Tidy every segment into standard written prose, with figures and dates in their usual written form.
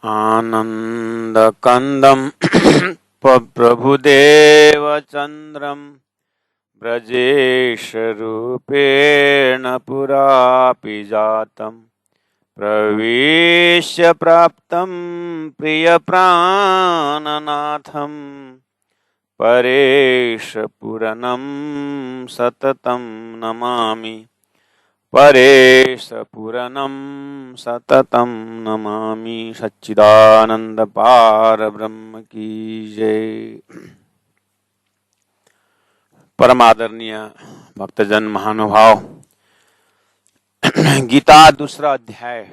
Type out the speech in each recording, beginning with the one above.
आनन्दकन्दं प्रभुदेवचन्द्रं ब्रजेशरूपेण पुरापि जातं प्रवेश्य प्राप्तं प्रियप्राणनाथं परेशपुरनं सततं नमामि। परेशपुरनं सततं नमामि। सच्चिदानंद पार ब्रह्म की जय। परम आदरणीय भक्तजन महानुभाव, गीता दूसरा अध्याय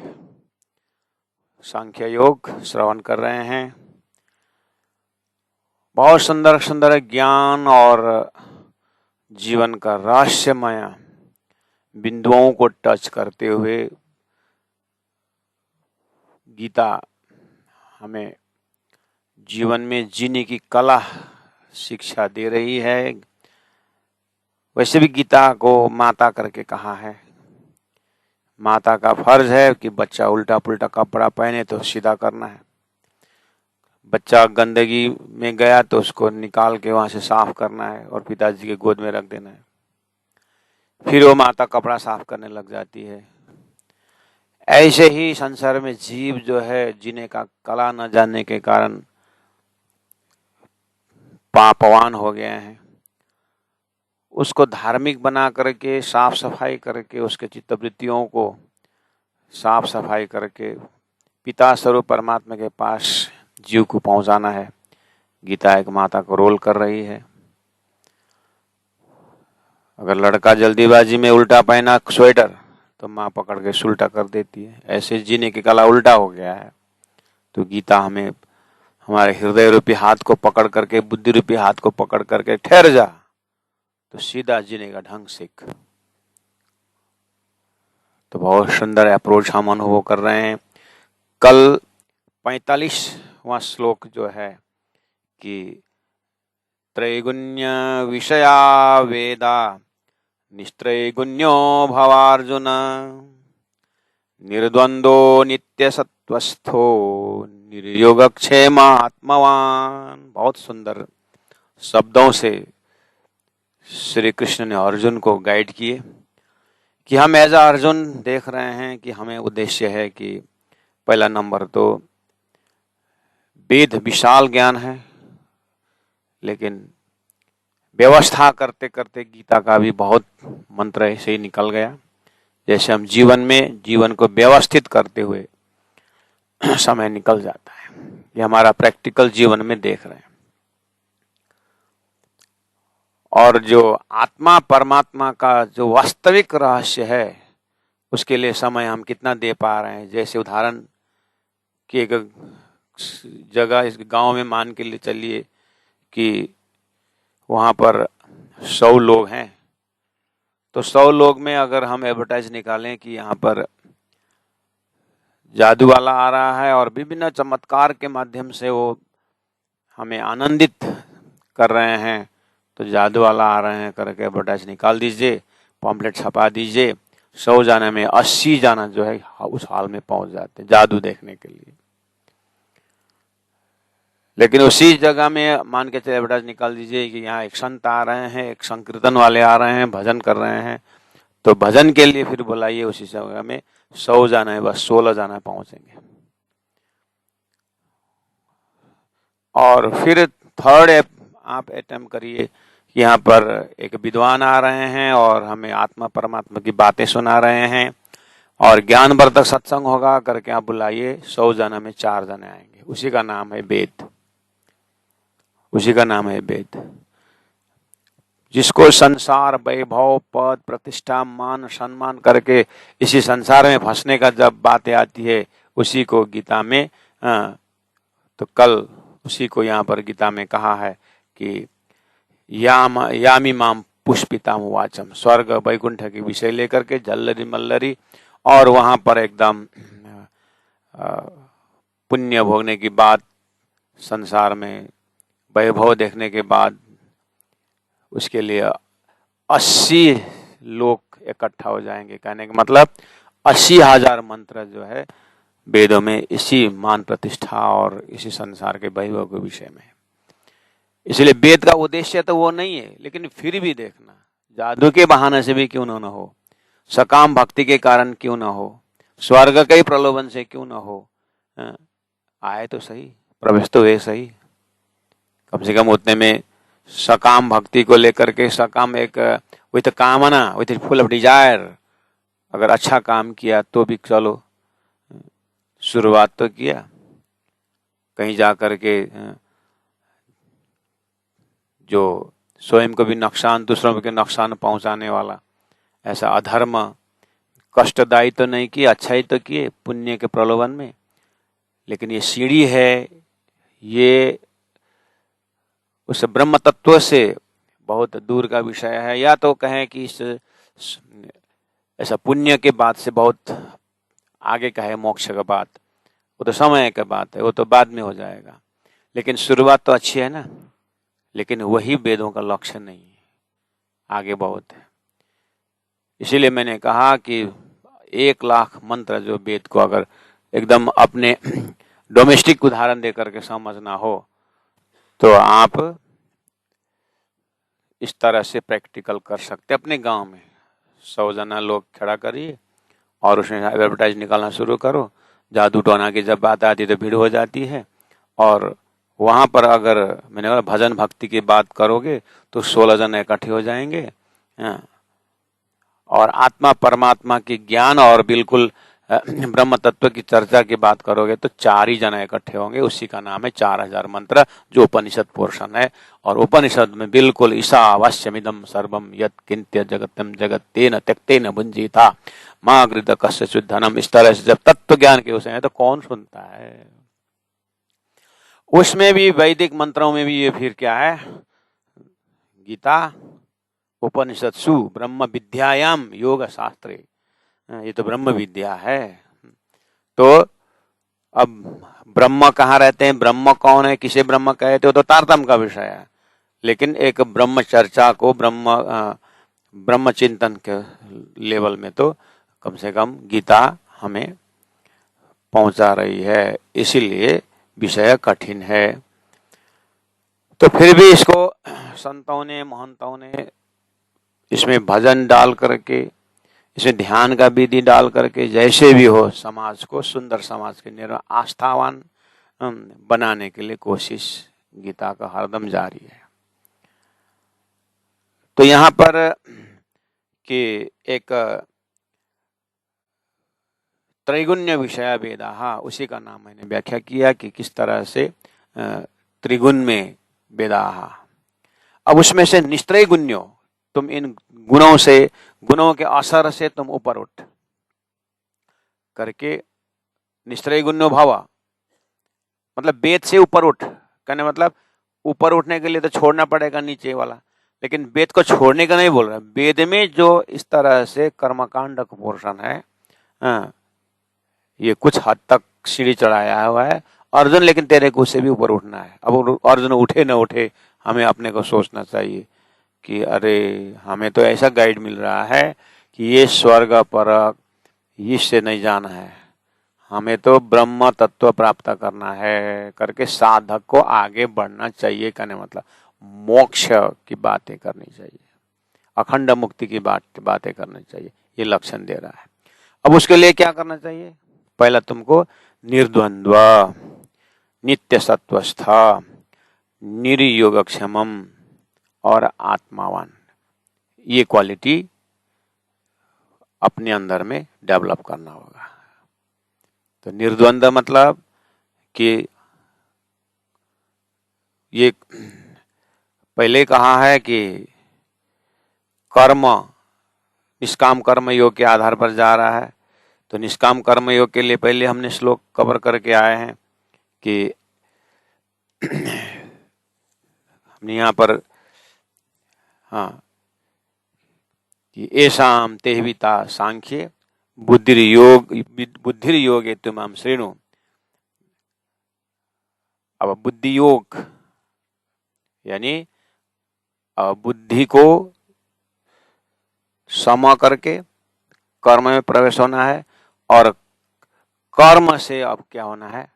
सांख्य योग श्रवण कर रहे हैं। बहुत सुंदर सुंदर ज्ञान और जीवन का रहस्यमय बिंदुओं को टच करते हुए गीता हमें जीवन में जीने की कला शिक्षा दे रही है। वैसे भी गीता को माता करके कहा है। माता का फर्ज है कि बच्चा उल्टा पुल्टा कपड़ा पहने तो सीधा करना है, बच्चा गंदगी में गया तो उसको निकाल के वहां से साफ करना है और पिताजी के गोद में रख देना है। फिर वो माता कपड़ा साफ करने लग जाती है। ऐसे ही संसार में जीव जो है जीने का कला न जानने के कारण पापवान हो गए हैं। उसको धार्मिक बना करके साफ सफाई करके उसके चित्तवृत्तियों को साफ सफाई करके पिता स्वरूप परमात्मा के पास जीव को पहुंचाना है। गीता एक माता को रोल कर रही है। अगर लड़का जल्दीबाजी में उल्टा पहना स्वेटर तो माँ पकड़ के सुलटा कर देती है। ऐसे जीने की कला उल्टा हो गया है। तो गीता हमें हमारे हृदय रूपी हाथ को पकड़ करके, बुद्धि रूपी हाथ को पकड़ करके ठहर जा तो सीधा जीने का ढंग सीख। तो बहुत सुंदर अप्रोच हम अनुभव कर रहे हैं। कल 45वां श्लोक जो है कि त्रैगुण्य विषया वेदा निस्त्रैगुण्यो भवार्जुन निर्द्वंदो नित्यसत्वस्थो निर्योगक्षेम आत्मवान। बहुत सुंदर शब्दों से श्री कृष्ण ने अर्जुन को गाइड किए कि हम एज अ अर्जुन देख रहे हैं कि हमें उद्देश्य है कि पहला नंबर तो वेद विशाल ज्ञान है, लेकिन व्यवस्था करते करते गीता का भी बहुत मंत्र ऐसे ही निकल गया। जैसे हम जीवन को व्यवस्थित करते हुए समय निकल जाता है, ये हमारा प्रैक्टिकल जीवन में देख रहे हैं। और जो आत्मा परमात्मा का जो वास्तविक रहस्य है उसके लिए समय हम कितना दे पा रहे हैं। जैसे उदाहरण कि एक जगह इस गांव में मान के लिए चलिए कि वहां पर 100 लोग हैं, तो 100 लोग में अगर हम एडवर्टाइज निकालें कि यहाँ पर जादू वाला आ रहा है और विभिन्न चमत्कार के माध्यम से वो हमें आनंदित कर रहे हैं, तो जादू वाला आ रहे हैं करके एडवर्टाइज निकाल दीजिए, पॉम्पलेट छपा दीजिए। 100 जाने में 80 जाना जो है उस हाल में पहुंच जाते हैं जादू देखने के लिए। लेकिन उसी जगह में मान के चले एडवर्टाइज निकाल दीजिए कि यहाँ एक संत आ रहे हैं, एक संकीर्तन वाले आ रहे हैं, भजन कर रहे हैं, तो भजन के लिए फिर बुलाइए उसी जगह में 100 जाना है, बस 16 जाना पहुंचेंगे। और फिर थर्ड आप अटेम्प्ट करिए कि यहाँ पर एक विद्वान आ रहे हैं और हमें आत्मा परमात्मा की बातें सुना रहे हैं और ज्ञानवर्धक सत्संग होगा करके आप बुलाइए। 100 जाना में 4 जने आएंगे। उसी का नाम है वेद, उसी का नाम है वेद। जिसको संसार वैभव पद प्रतिष्ठा मान सम्मान करके इसी संसार में फंसने का जब बातें आती है उसी को गीता में तो कल उसी को यहाँ पर गीता में कहा है कि यामी माम पुष्पिताम वाचम, स्वर्ग वैकुंठ के विषय लेकर के जल्लरी मल्लरी और वहां पर एकदम पुण्य भोगने की बात, संसार में वैभव देखने के बाद उसके लिए 80 लोग इकट्ठा हो जाएंगे। कहने का मतलब 80,000 मंत्र जो है वेदों में इसी मान प्रतिष्ठा और इसी संसार के वैभव के विषय में है। इसलिए वेद का उद्देश्य तो वो नहीं है, लेकिन फिर भी देखना, जादू के बहाने से भी क्यों ना हो, सकाम भक्ति के कारण क्यों ना हो, स्वर्ग के प्रलोभन से क्यों ना हो, आए तो सही, प्रवेश तो है सही। कम से कम उतने में सकाम भक्ति को लेकर के, सकाम एक विथ कामना, विथ फुल ऑफ डिजायर, अगर अच्छा काम किया तो भी चलो, शुरुआत तो किया, कहीं जाकर के जो स्वयं को भी नुकसान, दूसरों को नुकसान पहुंचाने वाला ऐसा अधर्म, कष्टदायी तो नहीं किए, अच्छा ही तो किए पुण्य के प्रलोभन में। लेकिन ये सीढ़ी है, ये उस ब्रह्म तत्व से बहुत दूर का विषय है, या तो कहें कि इस ऐसा पुण्य के बाद से बहुत आगे का है मोक्ष का बात, वो तो समय का बात है, वो तो बाद में हो जाएगा। लेकिन शुरुआत तो अच्छी है ना, लेकिन वही वेदों का लक्ष्य नहीं है, आगे बहुत है। इसीलिए मैंने कहा कि 1,00,000 मंत्र जो वेद को अगर एकदम अपने डोमेस्टिक उदाहरण देकर के समझना हो तो आप इस तरह से प्रैक्टिकल कर सकते। अपने गांव में 100 जना लोग खड़ा करिए और उसमें एडवर्टाइज निकालना शुरू करो। जादू टोना की जब बात आती है तो भीड़ हो जाती है, और वहां पर अगर मैंने कहा भजन भक्ति की बात करोगे तो 16 जन इकट्ठे हो जाएंगे, और आत्मा परमात्मा की ज्ञान और बिल्कुल ब्रह्म तत्व की चर्चा की बात करोगे तो 4 ही जना इकट्ठे होंगे। उसी का नाम है 4000 मंत्र, जो उपनिषद पोर्शन है। और उपनिषद में बिल्कुल ईशावास्यमिदं सर्वम यत् किंत्य जगतम जगत्तेन त्यक्तेन भुंजीता मां गृहीत कस्यचित् धनम। इस तरह से जब तत्व ज्ञान के विषय है तो कौन सुनता है। उसमें भी वैदिक मंत्रों में भी ये फिर क्या है, गीता उपनिषत्सु ब्रह्म विद्यायाम योग शास्त्रे, ये तो ब्रह्म विद्या है। तो अब ब्रह्म कहाँ रहते हैं, ब्रह्म कौन है, किसे ब्रह्म कहते हो, तो तारतम्य का विषय है। लेकिन एक ब्रह्म चर्चा को, ब्रह्म चिंतन के लेवल में तो कम से कम गीता हमें पहुंचा रही है, इसीलिए विषय कठिन है। तो फिर भी इसको संतों ने, महंतों ने इसमें भजन डाल करके, इसमें ध्यान का विधि डाल करके, जैसे भी हो समाज को सुंदर समाज के निर्माण, आस्थावान बनाने के लिए कोशिश गीता का हरदम जारी है। तो यहाँ पर कि एक त्रैगुण्य विषय वेदाः, उसी का नाम मैंने व्याख्या किया कि किस तरह से त्रिगुण में वेदाः। अब उसमें से निस्त्रय गुण्यो, तुम इन गुणों से, गुणों के असर से तुम ऊपर उठ करके, निस्त्रय गुण्यो भावा मतलब वेद से ऊपर उठ, कहने मतलब ऊपर उठने के लिए तो छोड़ना पड़ेगा नीचे वाला, लेकिन वेद को छोड़ने का नहीं बोल रहा। वेद में जो इस तरह से कर्मकांड का पोर्शन है, ये कुछ हद तक सीढ़ी चढ़ाया हुआ है अर्जुन, लेकिन तेरे को उससे भी ऊपर उठना है। अब अर्जुन उठे न उठे, हमें अपने को सोचना चाहिए कि अरे हमें तो ऐसा गाइड मिल रहा है कि ये स्वर्ग पर इससे नहीं जाना है, हमें तो ब्रह्म तत्व प्राप्त करना है करके साधक को आगे बढ़ना चाहिए। कहने मतलब मोक्ष की बातें करनी चाहिए, अखंड मुक्ति की बातें करनी चाहिए, ये लक्षण दे रहा है। अब उसके लिए क्या करना चाहिए, पहला तुमको निर्द्वंद्व, नित्य सत्वस्थ, निर्योगक्षमम और आत्मावान, ये क्वालिटी अपने अंदर में डेवलप करना होगा। तो निर्द्वंद मतलब कि ये पहले कहा है कि कर्म निष्काम कर्म योग के आधार पर जा रहा है। तो निष्काम कर्म योग के लिए पहले हमने श्लोक कवर करके आए हैं कि हमने यहाँ पर कि एषाम तेहविता सांख्ये बुद्धिर्योग तुमाम श्रेणु। अब बुद्धि योग यानी बुद्धि को सम करके कर्म में प्रवेश होना है, और कर्म से अब क्या होना है,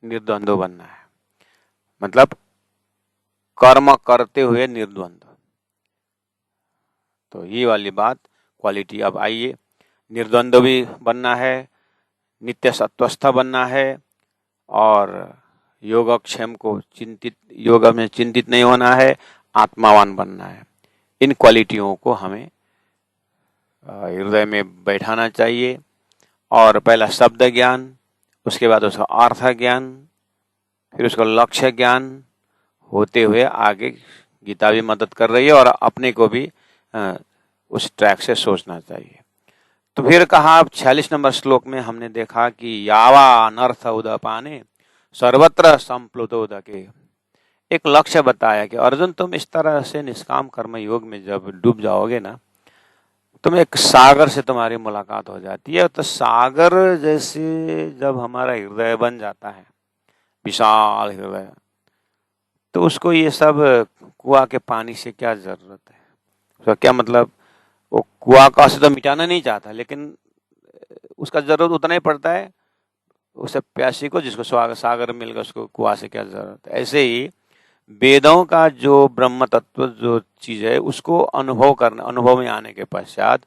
निर्द्वंद्व बनना है, मतलब कर्म करते हुए निर्द्वंद्व। तो ये वाली बात क्वालिटी अब आइए, निर्द्वंद्व भी बनना है, नित्य सत्वस्थ बनना है, और योगक्षेम को चिंतित, योग में चिंतित नहीं होना है, आत्मावान बनना है। इन क्वालिटियों को हमें हृदय में बैठाना चाहिए। और पहला शब्द ज्ञान, उसके बाद उसका अर्थ ज्ञान, फिर उसका लक्ष्य ज्ञान होते हुए आगे गीता भी मदद कर रही है, और अपने को भी उस ट्रैक से सोचना चाहिए। तो फिर कहा 46 नंबर श्लोक में हमने देखा कि यावा अनर्थ उदपाने सर्वत्र संप्लुतोदके, एक लक्ष्य बताया कि अर्जुन तुम इस तरह से निष्काम कर्म योग में जब डूब जाओगे ना, तुम एक सागर से तुम्हारी मुलाकात हो जाती है। तो सागर जैसे जब हमारा हृदय बन जाता है, विशाल हृदय, तो उसको ये सब कुआं के पानी से क्या जरूरत है, उसका क्या मतलब। वो कुआं का से तो मिटाना नहीं चाहता, लेकिन उसका जरूरत उतना ही पड़ता है उसे प्यासी को, जिसको सागर मिल गया उसको कुआं से क्या जरूरत है। ऐसे ही वेदों का जो ब्रह्म तत्व जो चीज है, उसको अनुभव करना, अनुभव में आने के पश्चात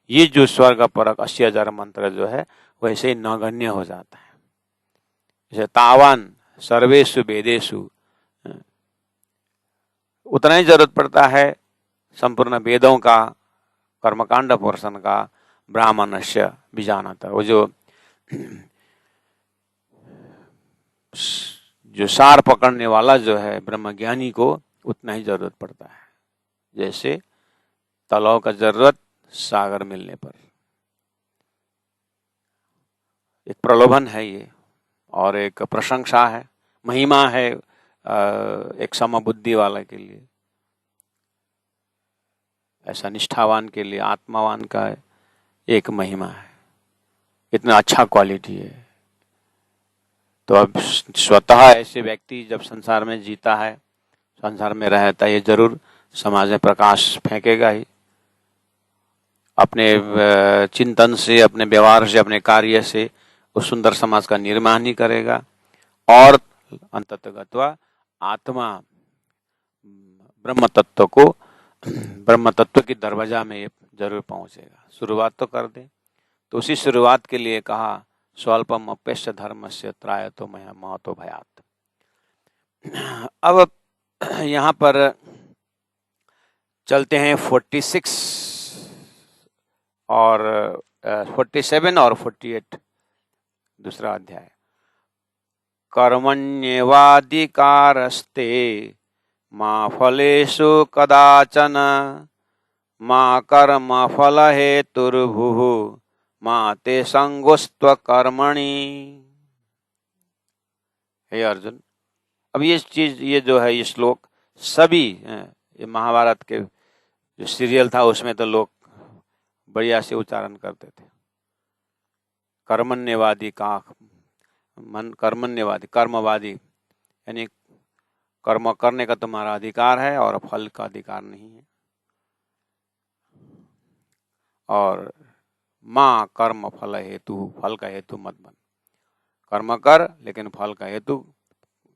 ये जो स्वर्ग परक 80,000 मंत्र जो है वैसे ही नगण्य हो जाता है। जैसे तावान सर्वेषु वेदेषु, उतना ही जरूरत पड़ता है संपूर्ण वेदों का, कर्मकांड पोर्शन का, ब्राह्मणस्य बीजानता, वो जो सार पकड़ने वाला जो है ब्रह्मज्ञानी को उतना ही जरूरत पड़ता है, जैसे तालाब का जरूरत सागर मिलने पर। एक प्रलोभन है ये, और एक प्रशंसा है, महिमा है एक समबुद्धि वाला के लिए, ऐसा निष्ठावान के लिए, आत्मावान का एक महिमा है, इतना अच्छा क्वालिटी है। तो अब स्वतः ऐसे व्यक्ति जब संसार में जीता है, संसार में रहता है, ये जरूर समाज में प्रकाश फेंकेगा ही, अपने चिंतन से, अपने व्यवहार से, अपने कार्य से उस सुंदर समाज का निर्माण ही करेगा, और अंततः आत्मा ब्रह्म तत्व को, ब्रह्म तत्व की दरवाजा में जरूर पहुंचेगा। शुरुआत तो कर दे, तो उसी शुरुआत के लिए कहा स्वल्पम अप्यस्य धर्मस्य त्रायतो महतो भयात्। अब यहाँ पर चलते हैं 46 और 47 और 48, दूसरा अध्याय। कर्मण्येवाधिकारस्ते मा फलेषु कदाचन मा कर्मफल हेतुर्भुः मा ते संगोस्त्व कर्मणि। हे अर्जुन, अब ये चीज, ये जो है ये श्लोक सभी, ये महाभारत के जो सीरियल था उसमें तो लोग बढ़िया से उच्चारण करते थे। कर्मण्यवादी का मन, कर्मण्यवादी कर्मवादी, यानी कर्म करने का तुम्हारा अधिकार है और फल का अधिकार नहीं है। और माँ कर्म फल हेतु, फल का हेतु मत बन, कर्म कर लेकिन फल का हेतु,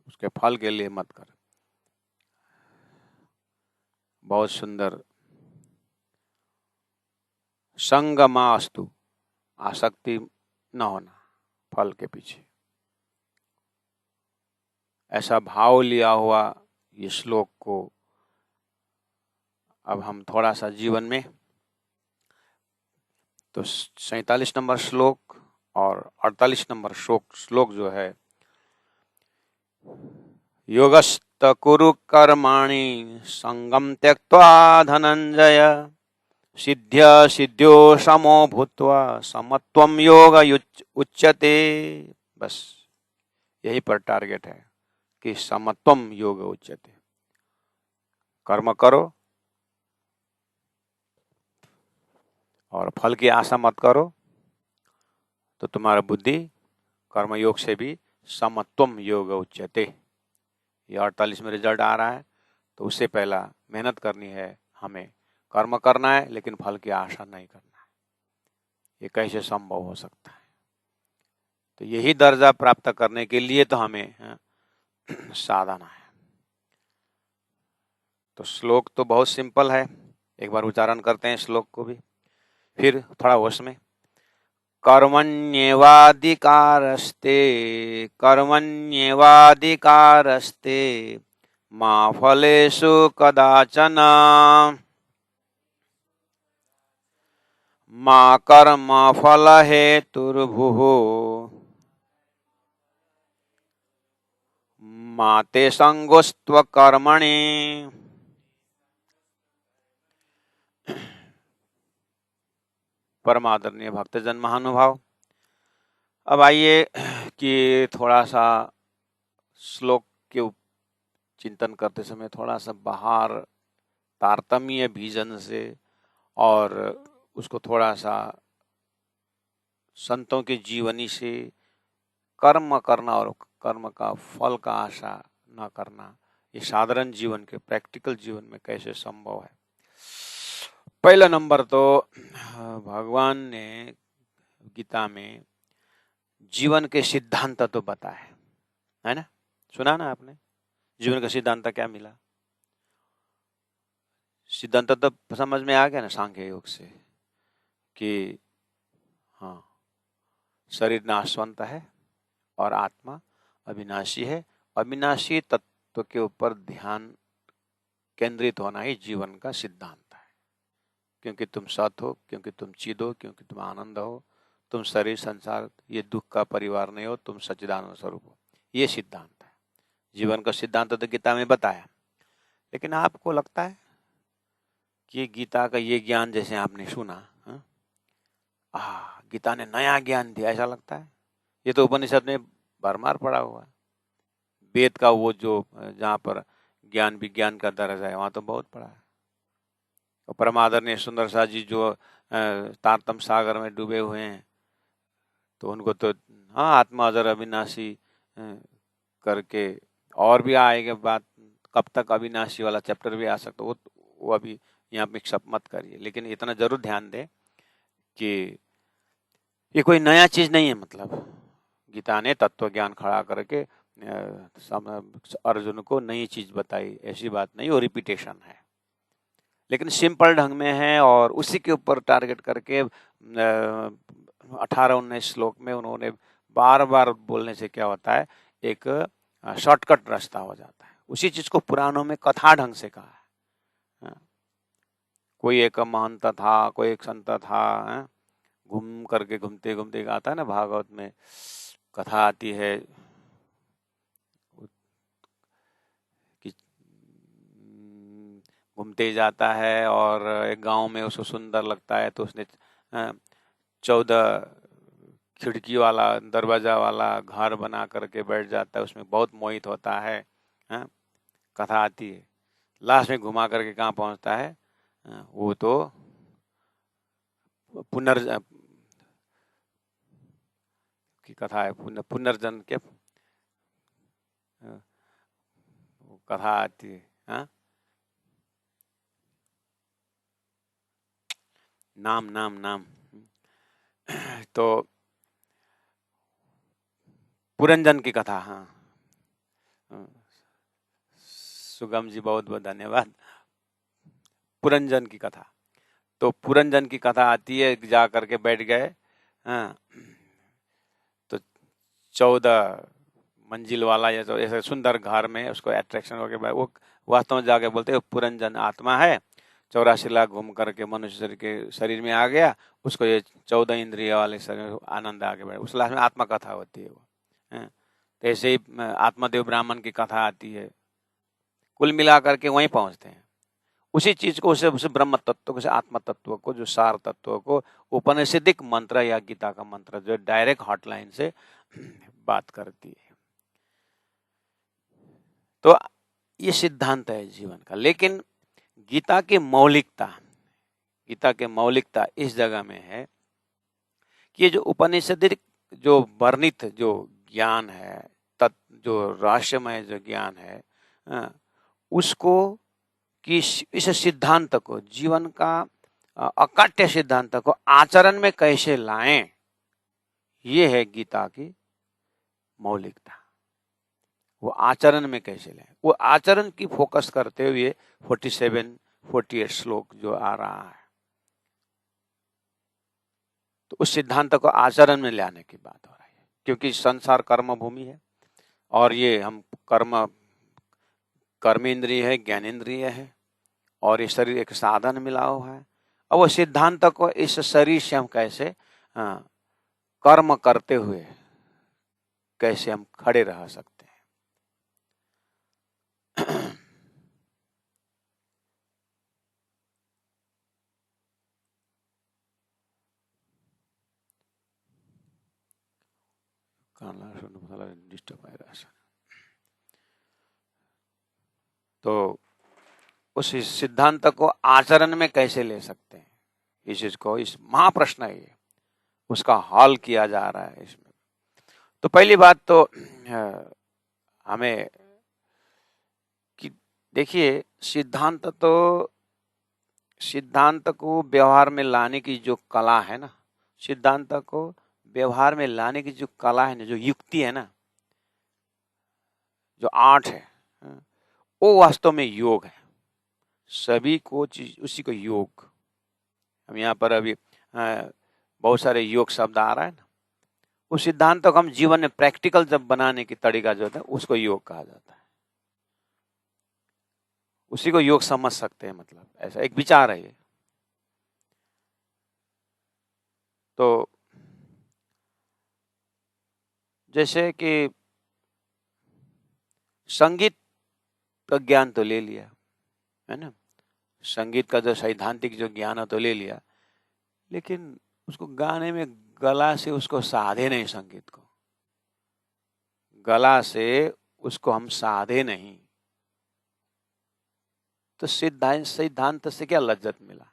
उसके फल के लिए मत कर। बहुत सुंदर। संगमास्तु, आसक्ति न होना फल के पीछे, ऐसा भाव लिया हुआ ये श्लोक को अब हम थोड़ा सा जीवन में, तो 47 नंबर श्लोक और 48 नंबर श्लोक जो है, योगस्त कुरु कर्माणि संगम त्यक्त्वा धनंजय सिद्ध्य सिद्ध्यो समो भूत्वा समत्वम योग उच्यते। बस यही पर टारगेट है कि समत्वम योग उच्यते, कर्म करो और फल की आशा मत करो, तो तुम्हारा बुद्धि कर्मयोग से भी समत्वम योग उच्यते। ये 48 में रिजल्ट आ रहा है, तो उससे पहला मेहनत करनी है, हमें कर्म करना है लेकिन फल की आशा नहीं करना है। ये कैसे संभव हो सकता है? तो यही दर्जा प्राप्त करने के लिए तो हमें साधना है। तो श्लोक तो बहुत सिंपल है, एक बार उच्चारण करते हैं श्लोक को भी, फिर थोड़ा होश में। कर्मण्येवाधिकारस्ते कर्मण्येवाधिकारस्ते मा फलेषु कदाचन मा कर्मफलहेतुर्भुः मा ते संगोस्त्वकर्मणि। परमादरणीय भक्तजन महानुभाव, अब आइए कि थोड़ा सा श्लोक के चिंतन करते समय थोड़ा सा बाहर तारतम्य विजन से और उसको थोड़ा सा संतों की जीवनी से कर्म करना और कर्म का फल का आशा न करना, ये साधारण जीवन के प्रैक्टिकल जीवन में कैसे संभव है। पहला नंबर तो भगवान ने गीता में जीवन के सिद्धांत तो बताए है ना, सुना ना आपने, जीवन का सिद्धांत क्या मिला? सिद्धांत तो समझ में आ गया ना सांख्य योग से कि हाँ, शरीर नाशवंत है और आत्मा अविनाशी है। अविनाशी तत्व के ऊपर ध्यान केंद्रित होना ही जीवन का सिद्धांत है, क्योंकि तुम सत हो, क्योंकि तुम चिद हो, क्योंकि तुम आनंद हो, तुम शरीर संसार ये दुख का परिवार नहीं हो, तुम सच्चिदानंद स्वरूप हो। ये सिद्धांत है, जीवन का सिद्धांत तो गीता में बताया। लेकिन आपको लगता है कि गीता का ये ज्ञान जैसे आपने सुना, गीता ने नया ज्ञान दिया ऐसा लगता है? ये तो उपनिषद में भरमार पड़ा हुआ है। वेद का वो जो जहाँ पर ज्ञान विज्ञान का दर्जा है वहाँ तो बहुत पड़ा है। और परमादरणीय सुंदर सा जी जो तारतम सागर में डूबे हुए हैं, तो उनको तो हाँ आत्मा अजर अविनाशी करके और भी आएगा बात, कब तक अविनाशी वाला चैप्टर भी आ सकता, वो अभी यहाँ मिक्सअप मत करिए। लेकिन इतना जरूर ध्यान दें कि ये कोई नया चीज नहीं है। मतलब गीता ने तत्व ज्ञान खड़ा करके अर्जुन को नई चीज बताई, ऐसी बात नहीं, वो रिपीटेशन है, लेकिन सिंपल ढंग में है। और उसी के ऊपर टारगेट करके 18-19 श्लोक में उन्होंने बार बार बोलने से क्या होता है, एक शॉर्टकट रास्ता हो जाता है। उसी चीज को पुराणों में कथा ढंग से कहा है। कोई एक महंत था, कोई एक संत था, घूम करके घूमते घूमते आता है ना, भागवत में कथा आती है कि घूमते जाता है और एक गांव में उसको सुंदर लगता है, तो उसने 14 खिड़की वाला दरवाजा वाला घर बना करके बैठ जाता है, उसमें बहुत मोहित होता है। कथा आती है, लास्ट में घुमा करके कहाँ पहुंचता है, वो तो की कथा है, पुनर्जन्म के कथा आती है। नाम तो पुरंजन की कथा। हाँ, सुगम जी बहुत बहुत धन्यवाद। पुरंजन की कथा, तो पुरंजन की कथा आती है, जा करके बैठ गए, तो 14 मंजिल वाला या तो ऐसे सुंदर घर में उसको अट्रैक्शन हो गया। वो वास्तव में जाके बोलते हैं पुरंजन आत्मा है, 84 लाख घूम करके मनुष्य शरीर के शरीर में आ गया, उसको ये 14 इंद्रिय वाले शरीर आनंद आगे बढ़े। उस लास्ट में आत्मा कथा होती है वो। तो ऐसे ही आत्मदेव ब्राह्मण की कथा आती है। कुल मिला करके वहीं पहुंचते हैं, उसी चीज को, उसे ब्रह्म तत्व को, उसे आत्म तत्व को, जो सार तत्व को उपनिषदिक मंत्र या गीता का मंत्र जो डायरेक्ट हॉटलाइन से बात करती है। तो ये सिद्धांत है जीवन का। लेकिन गीता की मौलिकता इस जगह में है कि ये जो उपनिषदिक जो वर्णित जो ज्ञान है, जो रहस्यमय जो ज्ञान है, उसको कि इस सिद्धांत को, जीवन का अकाट्य सिद्धांत को आचरण में कैसे लाएं, ये है गीता की मौलिकता, वो आचरण में कैसे लें, वो आचरण की फोकस करते हुए 47-48 श्लोक जो आ रहा है, तो उस सिद्धांत को आचरण में लाने की बात हो रही है। क्योंकि संसार कर्म भूमि है और ये हम कर्मेंद्रिय है, ज्ञानेंद्रिय है और ये शरीर एक साधन मिला हुआ है। अब वो सिद्धांत को इस शरीर से हम कैसे कर्म करते हुए कैसे हम खड़े रह सकते हैं। डिस्टर्ब आ रहा है। तो उस सिद्धांत को आचरण में कैसे ले सकते हैं, इस चीज को, इस महाप्रश्न है ये, उसका हल किया जा रहा है इसमें। तो पहली बात तो हमें कि देखिए सिद्धांत को व्यवहार में लाने की जो कला है ना, सिद्धांत को व्यवहार में लाने की जो कला है ना, जो युक्ति है ना, जो आर्ट है, वो वास्तव में योग है। सभी को चीज उसी को योग, हम यहाँ पर अभी बहुत सारे योग शब्द आ रहा है ना, उस सिद्धांत को हम जीवन में प्रैक्टिकल जब बनाने की तरीका जो होता है उसको योग कहा जाता है। उसी को योग समझ सकते हैं, मतलब ऐसा एक विचार है ये। तो जैसे कि संगीत का ज्ञान तो ले लिया है ना, संगीत का जो सैद्धांतिक जो ज्ञान है तो ले लिया, लेकिन उसको गाने में गला से उसको साधे नहीं, संगीत को गला से उसको हम साधे नहीं, तो सिद्धांत से क्या लज्जत मिला,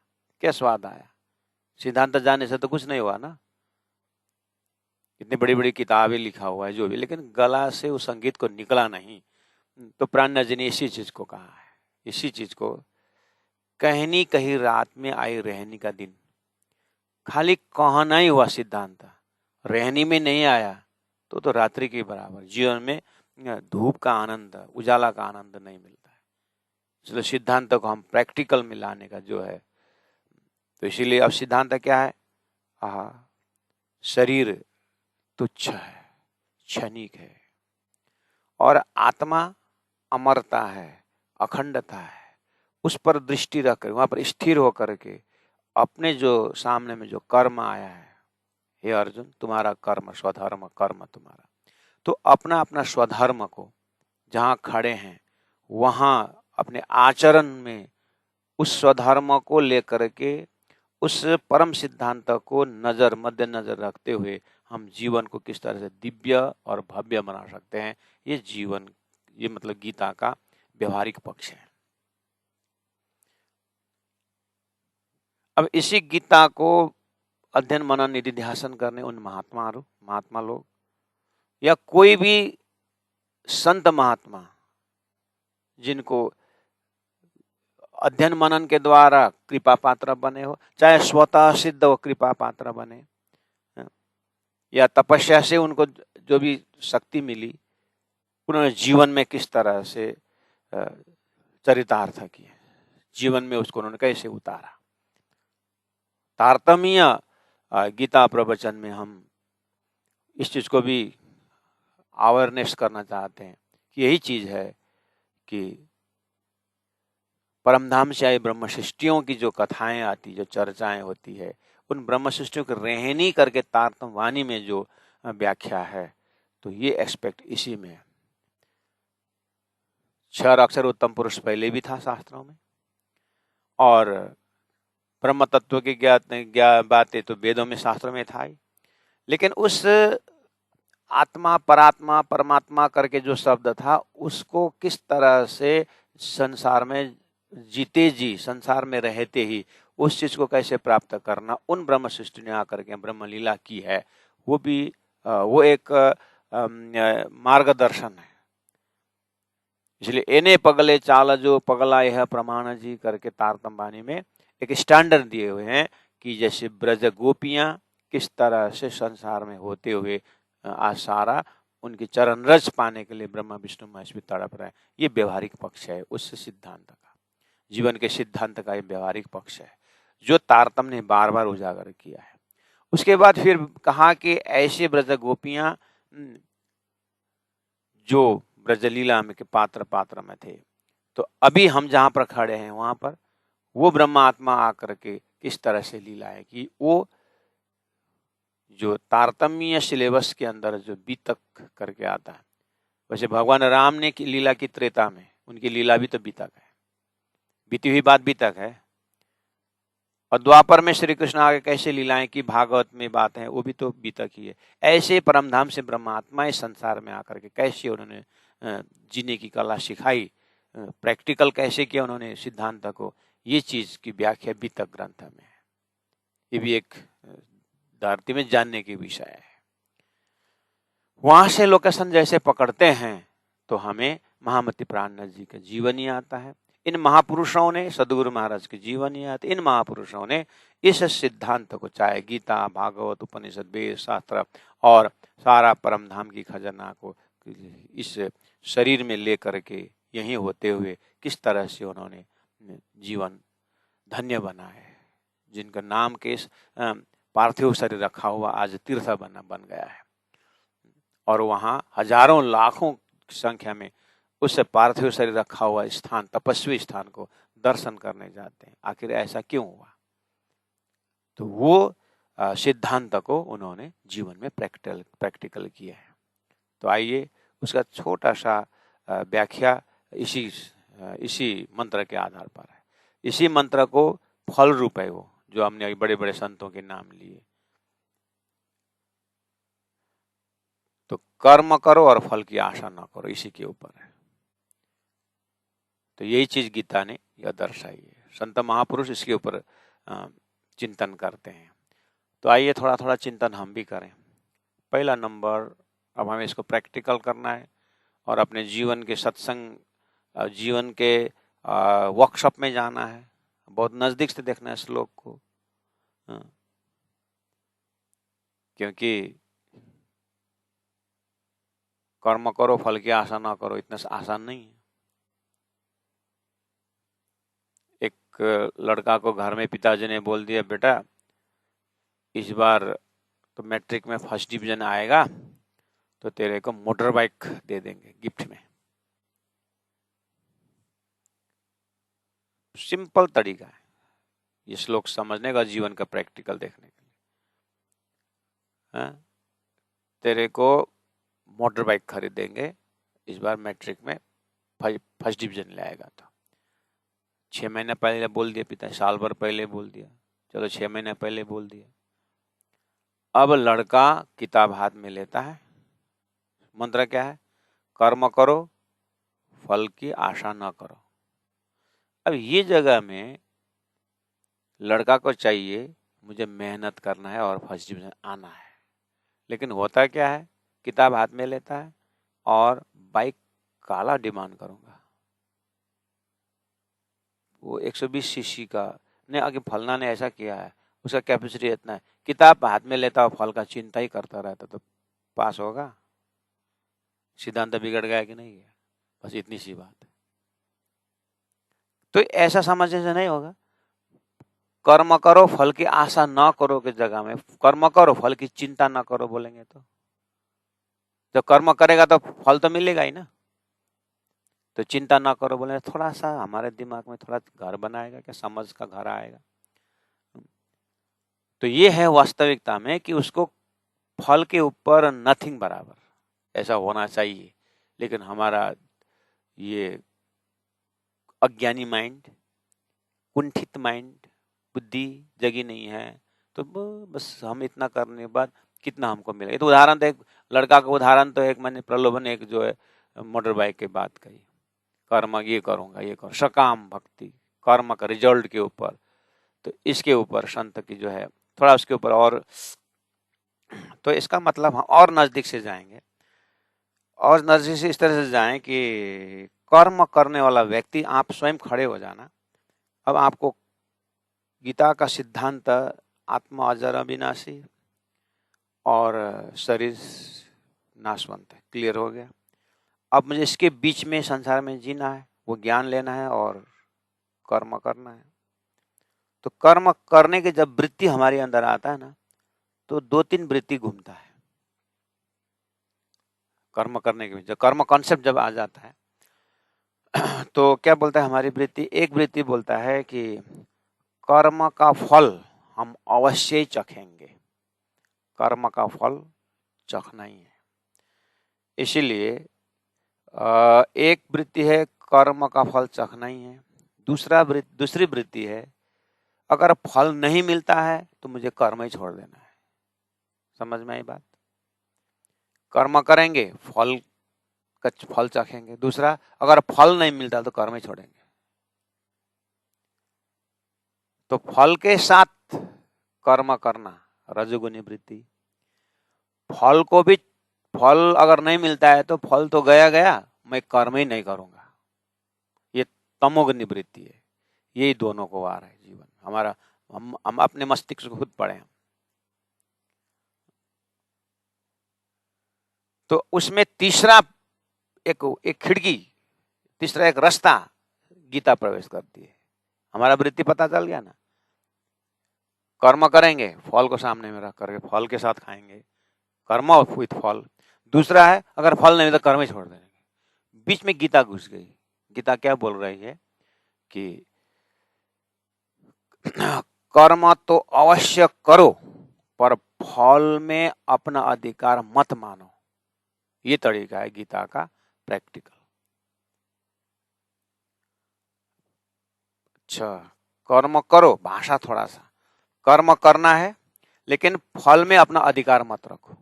क्या स्वाद आया? सिद्धांत जाने से तो कुछ नहीं हुआ ना, इतनी बड़ी बड़ी किताबें लिखा हुआ है जो भी, लेकिन गला से उस संगीत को निकला नहीं। तो प्राणनाथ जी ने इसी चीज को कहा है, इसी चीज को, कहनी कही रात में आई रहनी का दिन, खाली कहना ही हुआ सिद्धांत, रहनी में नहीं आया तो रात्रि के बराबर। जीवन में धूप का आनंद, उजाला का आनंद नहीं मिलता है। इसलिए सिद्धांत को हम प्रैक्टिकल में लाने का जो है, तो इसीलिए अब सिद्धांत क्या है, शरीर तुच्छ है, क्षणिक है, और आत्मा अमरता है, अखंडता है। उस पर दृष्टि रखकर, वहां पर स्थिर होकर के अपने जो सामने में जो कर्म आया है, हे अर्जुन तुम्हारा कर्म स्वधर्म कर्म तुम्हारा, तो अपना अपना स्वधर्म को जहाँ खड़े हैं वहाँ अपने आचरण में उस स्वधर्म को लेकर के उस परम सिद्धांत को मद्देनजर रखते हुए हम जीवन को किस तरह से दिव्य और भव्य बना सकते हैं, ये मतलब गीता का व्यवहारिक पक्ष है। अब इसी गीता को अध्ययन मनन निधिध्यासन करने उन महात्मा लोग या कोई भी संत महात्मा जिनको अध्ययन मनन के द्वारा कृपा पात्र बने हो, चाहे स्वतः सिद्ध वो कृपा पात्र बने या तपस्या से उनको जो भी शक्ति मिली, उन्होंने जीवन में किस तरह से चरितार्थ किया, जीवन में उसको उन्होंने कैसे उतारा। तारतम्य गीता प्रवचन में हम इस चीज को भी अवेयरनेस करना चाहते हैं कि यही चीज है कि परमधाम से आई ब्रह्म सृष्टियों की जो कथाएं आती, जो चर्चाएं होती है, उन ब्रह्म सृष्टियों की रहनी करके तारतम वाणी में जो व्याख्या है, तो ये एक्सपेक्ट इसी में है। 6 अक्षर उत्तम पुरुष पहले भी था शास्त्रों में, और ब्रह्म तत्व की बातें तो वेदों में शास्त्रों में था ही, लेकिन उस आत्मा परात्मा परमात्मा करके जो शब्द था उसको किस तरह से संसार में जीते जी, संसार में रहते ही उस चीज को कैसे प्राप्त करना, उन ब्रह्म सृष्टि ने आकर के ब्रह्म लीला की है, वो एक मार्गदर्शन है। इसलिए एने पगले चाल जो पगला यह प्रमाण जी करके तारतम वाणी में एक स्टैंडर्ड दिए हुए हैं कि जैसे ब्रज गोपियां किस तरह से संसार में होते हुए आज सारा उनके चरण रज पाने के लिए ब्रह्मा विष्णु महेश भी तड़प रहे हैं। ये व्यवहारिक पक्ष है उस सिद्धांत का, जीवन के सिद्धांत का ये व्यवहारिक पक्ष है जो तारतम्य ने बार बार उजागर किया है। उसके बाद फिर कहा कि ऐसे ब्रज गोपियां जो ब्रजलीला में के पात्र में थे, तो अभी हम जहां पर खड़े हैं वहां पर वो ब्रह्मा आत्मा आकर के किस तरह से लीला है कि वो जो तारतम्य सिलेबस के अंदर जो बीतक करके आता है, वैसे भगवान राम ने की लीला की त्रेता में, उनकी लीला भी तो बीतक है, बीती हुई बात बीतक है। और द्वापर में श्री कृष्ण आगे कैसे लीलाएं की भागवत में बात है, वो भी तो बीतक ही है। ऐसे परमधाम से ब्रह्मात्मा इस संसार में आकर के कैसे उन्होंने जीने की कला सिखाई, प्रैक्टिकल कैसे किया उन्होंने सिद्धांत को, ये चीज की व्याख्या बीतक ग्रंथ में है। ये भी एक धरती में जानने की विषय है। वहां से लोकेशन जैसे पकड़ते हैं तो हमें महामती प्राणनाथ जी का जीवन ही आता है। इन महापुरुषों ने, सदगुरु महाराज के जीवन ही आते, इन महापुरुषों ने इस सिद्धांत को, चाहे गीता, भागवत, उपनिषद, वेद, शास्त्र और सारा परमधाम की खजाना को इस शरीर में लेकर के यहीं होते हुए किस तरह से उन्होंने जीवन धन्य बना है। जिनका नाम के पार्थिव शरीर रखा हुआ आज तीर्थ बन गया है और वहां हजारों लाखों की संख्या में उस पार्थिव शरीर रखा हुआ स्थान, तपस्वी स्थान को दर्शन करने जाते हैं। आखिर ऐसा क्यों हुआ? तो वो सिद्धांत को उन्होंने जीवन में प्रैक्टिकल किया है। तो आइए उसका छोटा सा व्याख्या इसी मंत्र के आधार पर है। इसी मंत्र को फल रूप है वो, जो हमने बड़े बड़े संतों के नाम लिए। तो कर्म करो और फल की आशा ना करो, इसी के ऊपर है। तो यही चीज गीता ने यह दर्शाई है। संत महापुरुष इसके ऊपर चिंतन करते हैं। तो आइए थोड़ा थोड़ा चिंतन हम भी करें। पहला नंबर, अब हमें इसको प्रैक्टिकल करना है और अपने जीवन के सत्संग, जीवन के वर्कशॉप में जाना है, बहुत नजदीक से देखना है श्लोक को, क्योंकि कर्म करो फल की आशा ना करो इतना आसान नहीं है। एक लड़का को घर में पिताजी ने बोल दिया, बेटा इस बार तो मैट्रिक में फर्स्ट डिवीजन आएगा तो तेरे को मोटर बाइक दे देंगे गिफ्ट में। सिंपल तरीका है ये श्लोक समझने का, जीवन का प्रैक्टिकल देखने के लिए। तेरे को मोटर बाइक खरीदेंगे इस बार मैट्रिक में फर्स्ट डिवीजन ले आएगा। तो 6 महीने पहले बोल दिया पिता, साल भर पहले बोल दिया, चलो 6 महीने पहले बोल दिया। अब लड़का किताब हाथ में लेता है, मंत्र क्या है? कर्म करो फल की आशा न करो। अब ये जगह में लड़का को चाहिए मुझे मेहनत करना है और फर्स्ट डिवीजन आना है, लेकिन होता क्या है, किताब हाथ में लेता है और बाइक काला डिमांड करूंगा, वो 120 सीसी का ने, आगे फलना ने ऐसा किया है, उसका कैपेसिटी इतना है। किताब हाथ में लेता और फल का चिंता ही करता रहता तो पास होगा? सिद्धांत बिगड़ गया कि नहीं है? बस इतनी सी बात है। तो ऐसा समझने से नहीं होगा। कर्म करो फल की आशा न करो की जगह में कर्म करो फल की चिंता न करो बोलेंगे तो जब कर्म करेगा तो फल तो मिलेगा ही ना। तो चिंता ना करो बोले थोड़ा सा हमारे दिमाग में थोड़ा घर बनाएगा क्या, समझ का घर आएगा। तो ये है वास्तविकता में कि उसको फल के ऊपर नथिंग बराबर ऐसा होना चाहिए, लेकिन हमारा ये अज्ञानी माइंड, कुंठित माइंड, बुद्धि जगी नहीं है, तो बस हम इतना करने के बाद कितना हमको मिलेगा। तो उदाहरण तो एक लड़का का उदाहरण तो एक मैंने प्रलोभन एक जो है मोटर बाइक की बात कही, कर्म ये करूंगा ये करूँ, सकाम भक्ति कर्म का रिजल्ट के ऊपर। तो इसके ऊपर संत की जो है थोड़ा उसके ऊपर और, तो इसका मतलब हम और नजदीक से जाएंगे और नजदीक से इस तरह से जाएं कि कर्म करने वाला व्यक्ति आप स्वयं खड़े हो जाना। अब आपको गीता का सिद्धांत आत्मा अजर अविनाशी और शरीर नाशवंत है, क्लियर हो गया। अब मुझे इसके बीच में संसार में जीना है, वो ज्ञान लेना है और कर्म करना है। तो कर्म करने के जब वृत्ति हमारे अंदर आता है ना, तो 2-3 वृत्ति घूमता है। कर्म करने के जब कर्म कॉन्सेप्ट जब आ जाता है तो क्या बोलता है हमारी वृत्ति? एक वृत्ति बोलता है कि कर्म का फल हम अवश्य ही चखेंगे, कर्म का फल चखना ही है। इसीलिए एक वृत्ति है कर्म का फल चखना ही है। दूसरी वृत्ति है अगर फल नहीं मिलता है तो मुझे कर्म ही छोड़ देना है। समझ में आई बात? कर्म करेंगे, फल चखेंगे। दूसरा, अगर फल नहीं मिलता तो कर्म ही छोड़ेंगे। तो फल के साथ कर्म करना रजोगुणी वृत्ति। फल अगर नहीं मिलता है तो फल तो गया गया, मैं कर्म ही नहीं करूंगा, ये तमोगुणी वृत्ति है। यही दोनों को वार है जीवन हमारा। हम अपने मस्तिष्क को खुद पढ़े हैं। तो उसमें तीसरा एक खिड़की, तीसरा एक रास्ता गीता प्रवेश करती है। हमारा वृत्ति पता चल गया ना, कर्म करेंगे, फल को सामने में रख करके फल के साथ खाएंगे, कर्म विथ फल। दूसरा है अगर फल नहीं तो कर्म ही छोड़ देंगे। बीच में गीता घुस गई। गीता क्या बोल रही है कि कर्म तो अवश्य करो पर फल में अपना अधिकार मत मानो। ये तरीका है गीता का प्रैक्टिकल। अच्छा, कर्म करो, भाषा थोड़ा सा, कर्म करना है लेकिन फल में अपना अधिकार मत रखो।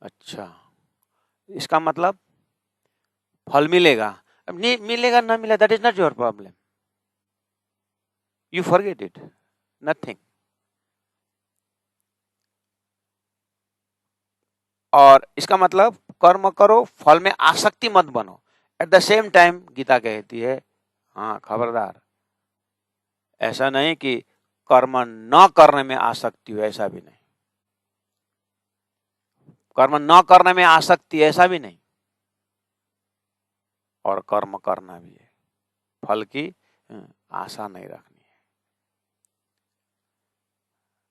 अच्छा, इसका मतलब फल मिलेगा, अब नहीं मिलेगा ना मिलेगा, that is not your problem, you forget it, nothing. और इसका मतलब कर्म करो, फल में आसक्ति मत बनो। At the same time Gita कहती है हाँ खबरदार, ऐसा नहीं कि कर्म न करने में आसक्ति हो, ऐसा भी नहीं। कर्म न करने में आसक्ति ऐसा भी नहीं, और कर्म करना भी है, फल की आशा नहीं रखनी है।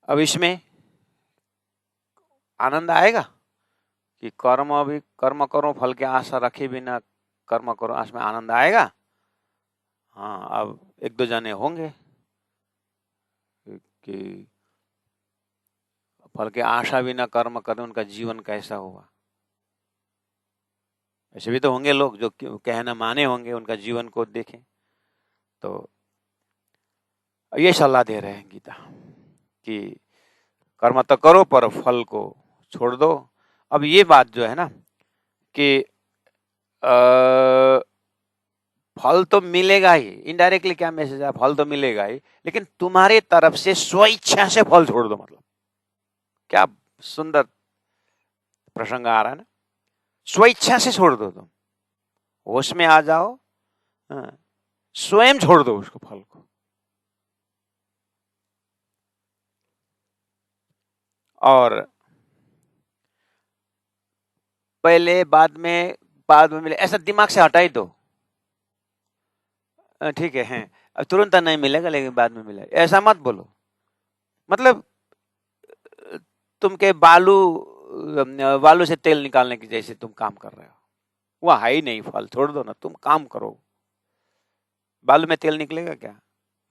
अब इसमें आनंद आएगा कि कर्म करो, फल की आशा रखे बिना कर्म करो, इसमें आनंद आएगा। हाँ, अब 1-2 जने होंगे कि फल की आशा बिना कर्म करें, उनका जीवन कैसा होगा। ऐसे भी तो होंगे लोग जो कहना माने होंगे, उनका जीवन को देखें। तो ये सलाह दे रहे हैं गीता कि कर्म तो करो पर फल को छोड़ दो। अब ये बात जो है ना कि फल तो मिलेगा ही, इनडायरेक्टली क्या मैसेज है, फल तो मिलेगा ही, लेकिन तुम्हारी तरफ से स्वेच्छा से फल छोड़ दो। मतलब क्या सुंदर प्रसंग आ रहा है ना, स्वेच्छा से छोड़ दो, तुम होश में आ जाओ, स्वयं छोड़ दो उसको, फल को। और पहले बाद में मिले ऐसा दिमाग से हटा ही दो। ठीक है, अब तुरंत नहीं मिलेगा लेकिन बाद में मिलेगा, ऐसा मत बोलो। मतलब तुम के बालू से तेल निकालने की जैसे तुम काम कर रहे हो, वह है ही नहीं, फल छोड़ दो ना, तुम काम करो। बालू में तेल निकलेगा क्या?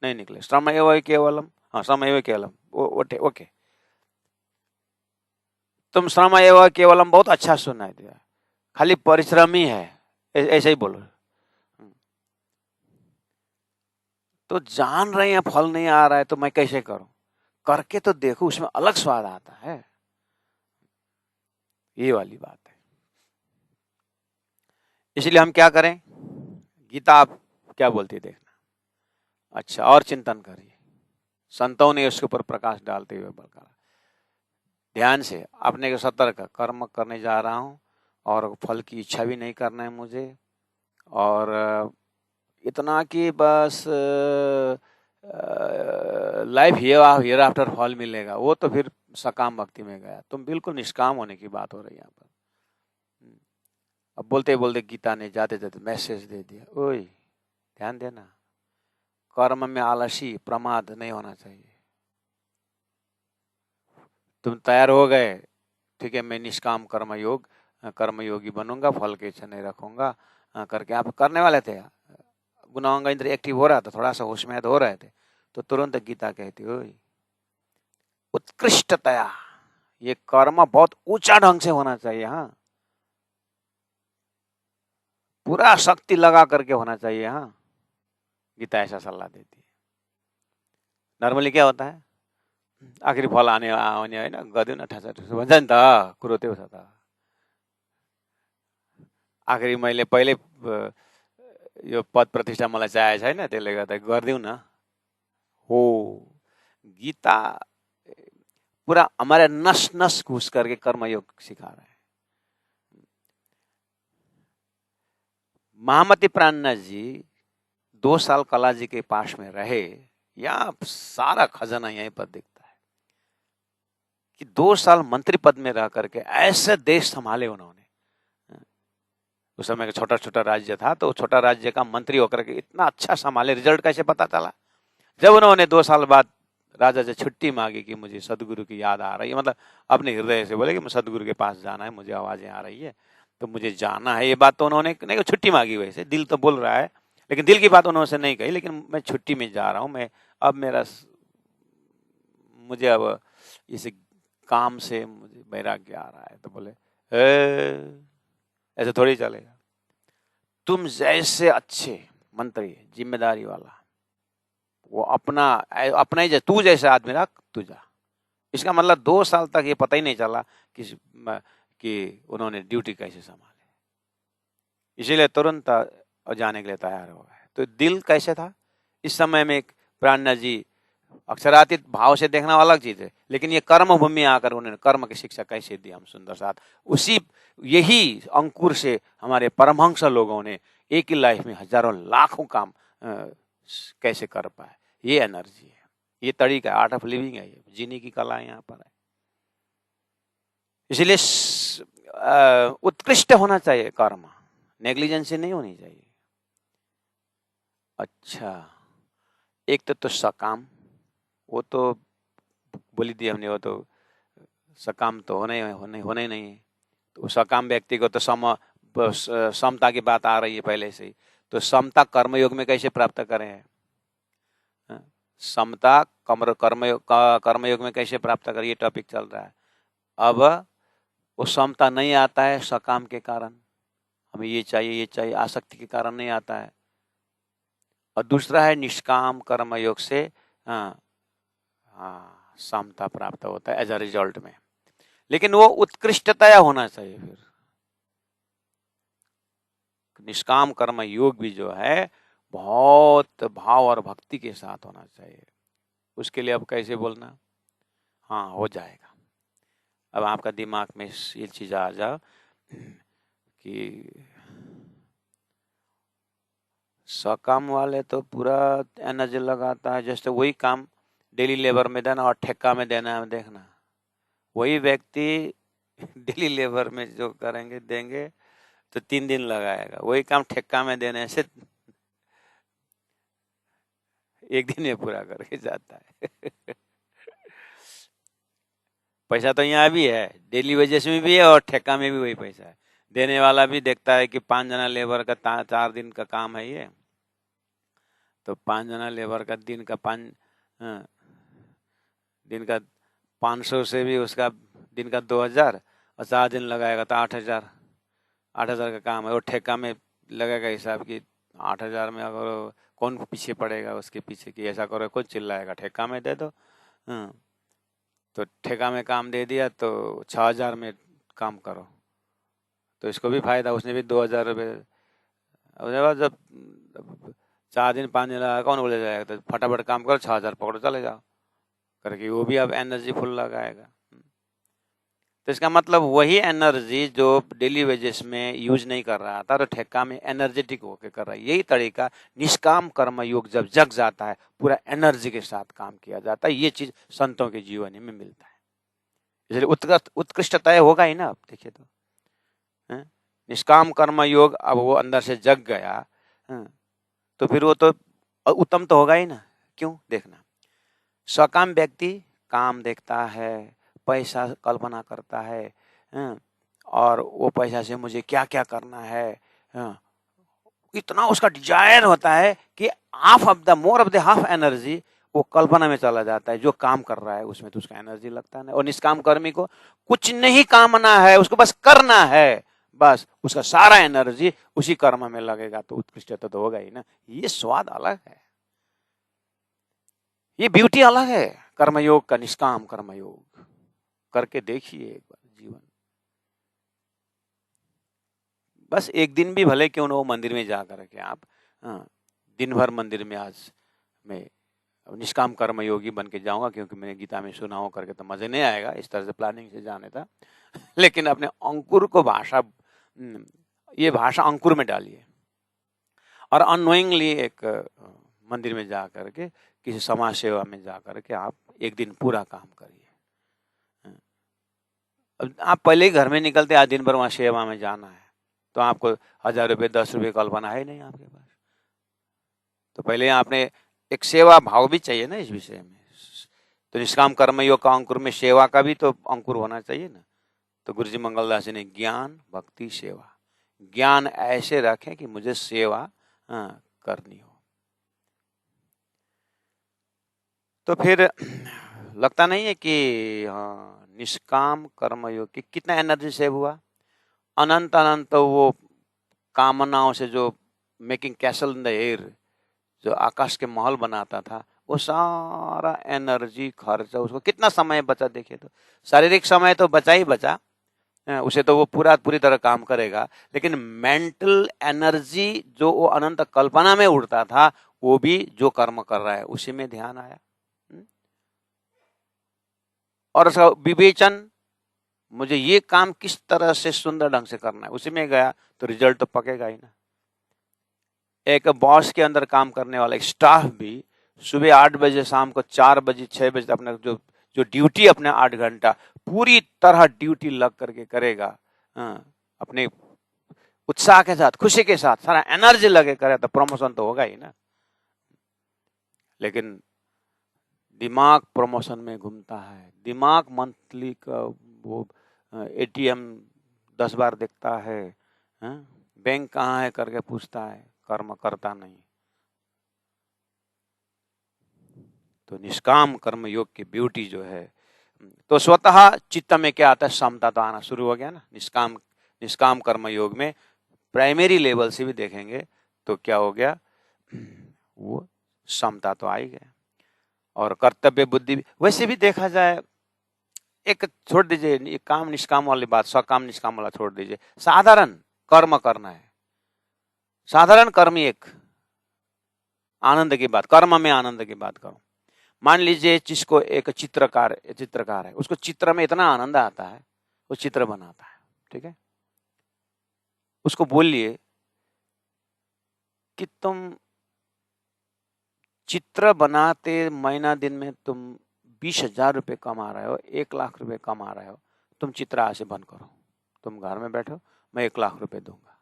नहीं निकले। श्रम एव केवलम, हाँ श्रम एव केवलम, ओके। तुम श्रम एव केवलम बहुत अच्छा सुनाई दिया, खाली परिश्रम ही है, ऐसे ही बोलो। तो जान रहे हैं फल नहीं आ रहा है तो मैं कैसे करूं, करके तो देखो, उसमें अलग स्वाद आता है। ये वाली बात है। इसलिए हम क्या करें, गीता आप क्या बोलती है देखना। अच्छा, और चिंतन करिए। संतों ने उसके ऊपर प्रकाश डालते हुए बरकरार ध्यान से अपने को सतर्क, कर्म करने जा रहा हूं और फल की इच्छा भी नहीं करना है मुझे, और इतना कि बस लाइफ हियर आफ्टर फल मिलेगा, वो तो फिर सकाम भक्ति में गया। तुम बिल्कुल निष्काम होने की बात हो रही है यहाँ पर। अब बोलते बोलते गीता ने जाते जाते मैसेज दे दिया, ओए ध्यान देना, कर्म में आलसी प्रमाद नहीं होना चाहिए। तुम तैयार हो गए, ठीक है, मैं निष्काम कर्मयोगी बनूंगा, फल की इच्छा नहीं रखूंगा करके आप करने वाले थे। गुणांग इंद्र एक्टिव हो रहा था, थोड़ा सा होशमेद हो रहे थे, तो तुरंत गीता कहती, ओए उत्कृष्टतया ये कर्म बहुत ऊंचा ढंग से होना चाहिए, हाँ, पूरा शक्ति लगा करके होना चाहिए, हाँ। गीता ऐसा सलाह देती है। नर्मली क्या होता है, आखिरी फल आउने होइन, गरिदिउँ न ठ्यासा ठुसो भन्छ नि त, कुरो त्यो छ त। आखिरी मैले पहिले यो पद प्रतिष्ठा मलाई चाहिएको छैन, त्यसले गर्दा गरिदिउँ न। हो, गीता पूरा हमारे नस नस घुस करके कर्मयोग सिखा रहा है। महामती प्राणनाथ जी 2 साल कला जी के पास में रहे, यहाँ सारा खजाना यहीं पर दिखता है कि 2 साल मंत्री पद में रह करके ऐसे देश संभाले उन्होंने। उस समय का छोटा छोटा राज्य था, तो छोटा राज्य का मंत्री होकर के इतना अच्छा संभाले। रिजल्ट कैसे पता चला, जब उन्होंने 2 साल बाद राजा से छुट्टी मांगी कि मुझे सदगुरु की याद आ रही है, मतलब अपने हृदय से बोले कि मैं सदगुरु के पास जाना है, मुझे आवाजें आ रही है, तो मुझे जाना है। ये बात तो उन्होंने नहीं, छुट्टी मांगी, वैसे दिल तो बोल रहा है, लेकिन दिल की बात उन्होंने नहीं कही, लेकिन मैं छुट्टी में जा रहा हूँ, मैं अब मुझे अब इस काम से मुझे वैराग्य आ रहा है। तो बोले ऐसे थोड़ी चलेगा, तुम जैसे अच्छे मंत्री जिम्मेदारी वाला, वो अपना ही तू जैसा आदमी रख, तू जा। इसका मतलब 2 साल तक ये पता ही नहीं चला कि उन्होंने ड्यूटी कैसे संभाले, इसीलिए तुरंत जाने के लिए तैयार हो गए। तो दिल कैसे था इस समय में, प्राणनाथ जी अक्षरातीत भाव से देखना अलग चीज है, लेकिन ये कर्म भूमि आकर उन्होंने कर्म की शिक्षा कैसे दी हम सुंदर साथ, उसी यही अंकुर से हमारे परमहंस लोगों ने एक ही लाइफ में हजारों लाखों काम कैसे कर पाए। ये एनर्जी है, ये तरीका, आर्ट ऑफ लिविंग है, ये जीने की कला यहाँ पर है। इसलिए उत्कृष्ट होना चाहिए कर्म, नेग्लिजेंसी नहीं होनी चाहिए। अच्छा, एक तो सकाम, वो तो बोली दी हमने, वो तो सकाम तो होने ही नहीं है। तो सकाम व्यक्ति को तो समता की बात आ रही है पहले से ही, तो समता कर्मयोग में कैसे प्राप्त करें, समता कर्मयोग में कैसे प्राप्त करें, ये टॉपिक चल रहा है। अब वो समता नहीं आता है सकाम के कारण, हमें ये चाहिए आसक्ति के कारण नहीं आता है। और दूसरा है निष्काम कर्मयोग से समता प्राप्त होता है एज अ रिजल्ट में, लेकिन वो उत्कृष्टता होना चाहिए। फिर निष्काम कर्म योग भी जो है बहुत भाव और भक्ति के साथ होना चाहिए। उसके लिए अब कैसे बोलना, हाँ हो जाएगा। अब आपका दिमाग में ये चीज आ जाओ कि सकाम वाले तो पूरा एनर्जी लगाता है, जैसे वही काम डेली लेबर में देना और ठेका में देना है, देखना वही व्यक्ति डेली लेबर में जो करेंगे देंगे तो 3 दिन लगाएगा, वही काम ठेका में देने से 1 दिन में पूरा करके जाता है। पैसा तो यहाँ भी है, डेली वेजेस में भी है और ठेका में भी वही पैसा है। देने वाला भी देखता है कि 5 जना लेबर का 4 दिन का काम है ये, तो 5 जना लेबर का दिन का 500 से भी उसका दिन का 2000 और 4 दिन लगाएगा तो 8,000 का काम है। और ठेका में लगेगा हिसाब कि 8,000 में अगर कौन पीछे पड़ेगा उसके पीछे कि ऐसा करो, कौन चिल्लाएगा, ठेका में दे दो। तो ठेका में काम दे दिया तो 6,000 में काम करो, तो इसको भी फायदा, उसने भी 2,000 रुपये। उसके बाद जब 4 दिन 5 दिन लगा कौन बोले जाएगा, तो फटाफट काम करो, 6,000 पकड़ो चले जाओ करके वो भी अब एनर्जी फुल लगाएगा। तो इसका मतलब वही एनर्जी जो डेली वेजेस में यूज नहीं कर रहा था तो ठेका में एनर्जेटिक होकर कर रहा है। यही तरीका निष्काम कर्म योग जब जग जाता है, पूरा एनर्जी के साथ काम किया जाता है। ये चीज संतों के जीवन में मिलता है, इसलिए उत्कृष्टता होगा ही ना। अब देखिए तो हैं? निष्काम कर्म योग अब वो अंदर से जग गया, हैं? तो फिर वो तो उत्तम तो होगा ही ना। क्यों? देखना, सकाम व्यक्ति काम देखता है, पैसा कल्पना करता है, हैं? और वो पैसा से मुझे क्या क्या करना है, हैं? इतना उसका डिजायर होता है कि half of the more of the half energy वो कल्पना में चला जाता है। जो काम कर रहा है उसमें तो उसका एनर्जी लगता है। और निष्काम कर्मी को कुछ नहीं कामना है, उसको बस करना है, बस उसका सारा एनर्जी उसी कर्म में लगेगा, तो उत्कृष्टता तो होगा ही ना। ये स्वाद अलग है, ये ब्यूटी अलग है कर्मयोग का। निष्काम कर्मयोग करके देखिए एक बार जीवन, बस एक दिन भी भले क्यों न हो मंदिर में जा करके आप, हाँ, दिन भर मंदिर में आज मैं निष्काम कर्मयोगी बन के जाऊंगा, क्योंकि मैंने गीता में सुना हो करके तो मजे नहीं आएगा, इस तरह से प्लानिंग से जाने था। लेकिन अपने अंकुर को भाषा, ये भाषा अंकुर में डालिए और अनोइंगली एक मंदिर में जा करके किसी समाज सेवा में जा करके आप एक दिन पूरा काम करिए। अब आप पहले ही घर में निकलते, आज दिन भर वहां सेवा में जाना है, तो आपको 1000 रुपये 10 रुपये कल्पना है नहीं आपके पास, तो पहले आपने एक सेवा भाव भी चाहिए ना इस विषय में। तो निष्काम कर्मयोग का अंकुर में सेवा का भी तो अंकुर होना चाहिए ना। तो गुरुजी मंगलदास जी ने ज्ञान भक्ति सेवा, ज्ञान ऐसे रखें कि मुझे सेवा करनी हो। तो फिर लगता नहीं है कि निष्काम कर्मयोग की कितना एनर्जी सेव हुआ। अनंत अनंत वो कामनाओं से जो making castle in the air, जो आकाश के महल बनाता था, वो सारा एनर्जी खर्चा, उसको कितना समय बचा देखिए तो। शारीरिक समय तो बचा ही बचा, उसे तो वो पूरी तरह काम करेगा, लेकिन मेंटल एनर्जी जो वो अनंत कल्पना में उड़ता था, वो भी जो कर्म कर रहा है उसी में ध्यान आया। और उसका विवेचन, मुझे ये काम किस तरह से सुंदर ढंग से करना है, उसी में गया तो रिजल्ट तो पकेगा ही ना। एक बॉस के अंदर काम करने वाला एक स्टाफ भी सुबह 8 बजे शाम को 4 बजे 6 बजे अपना जो ड्यूटी अपने 8 घंटा पूरी तरह ड्यूटी लग करके करेगा, अपने उत्साह के साथ खुशी के साथ सारा एनर्जी लगे करे, तो प्रमोशन तो होगा ही ना। लेकिन दिमाग प्रमोशन में घूमता है, दिमाग मंथली का वो एटीएम 10 बार देखता है, बैंक कहाँ है करके पूछता है, कर्म करता नहीं। तो निष्काम कर्म योग की ब्यूटी जो है, तो स्वतः चित्त में क्या आता है, समता तो आना शुरू हो गया ना। निष्काम कर्म योग में प्राइमरी लेवल से भी देखेंगे तो क्या हो गया, वो समता तो आ ही गया। और कर्तव्य बुद्धि वैसे भी देखा जाए, एक छोड़ दीजिए काम निष्काम वाली बात, सकाम निष्काम वाला छोड़ दीजिए, साधारण कर्म करना है, साधारण कर्म एक आनंद की बात, कर्म में आनंद की बात करो। मान लीजिए जिसको एक चित्रकार है, उसको चित्र में इतना आनंद आता है, वो चित्र बनाता है, ठीक है, उसको बोलिए कि तुम चित्र बनाते महीना दिन में तुम 20,000 रुपये कमा रहे हो, 1 लाख रुपए कमा रहे हो, तुम चित्र आज से बंद करो, तुम घर में बैठो, मैं 1 लाख रुपए दूंगा,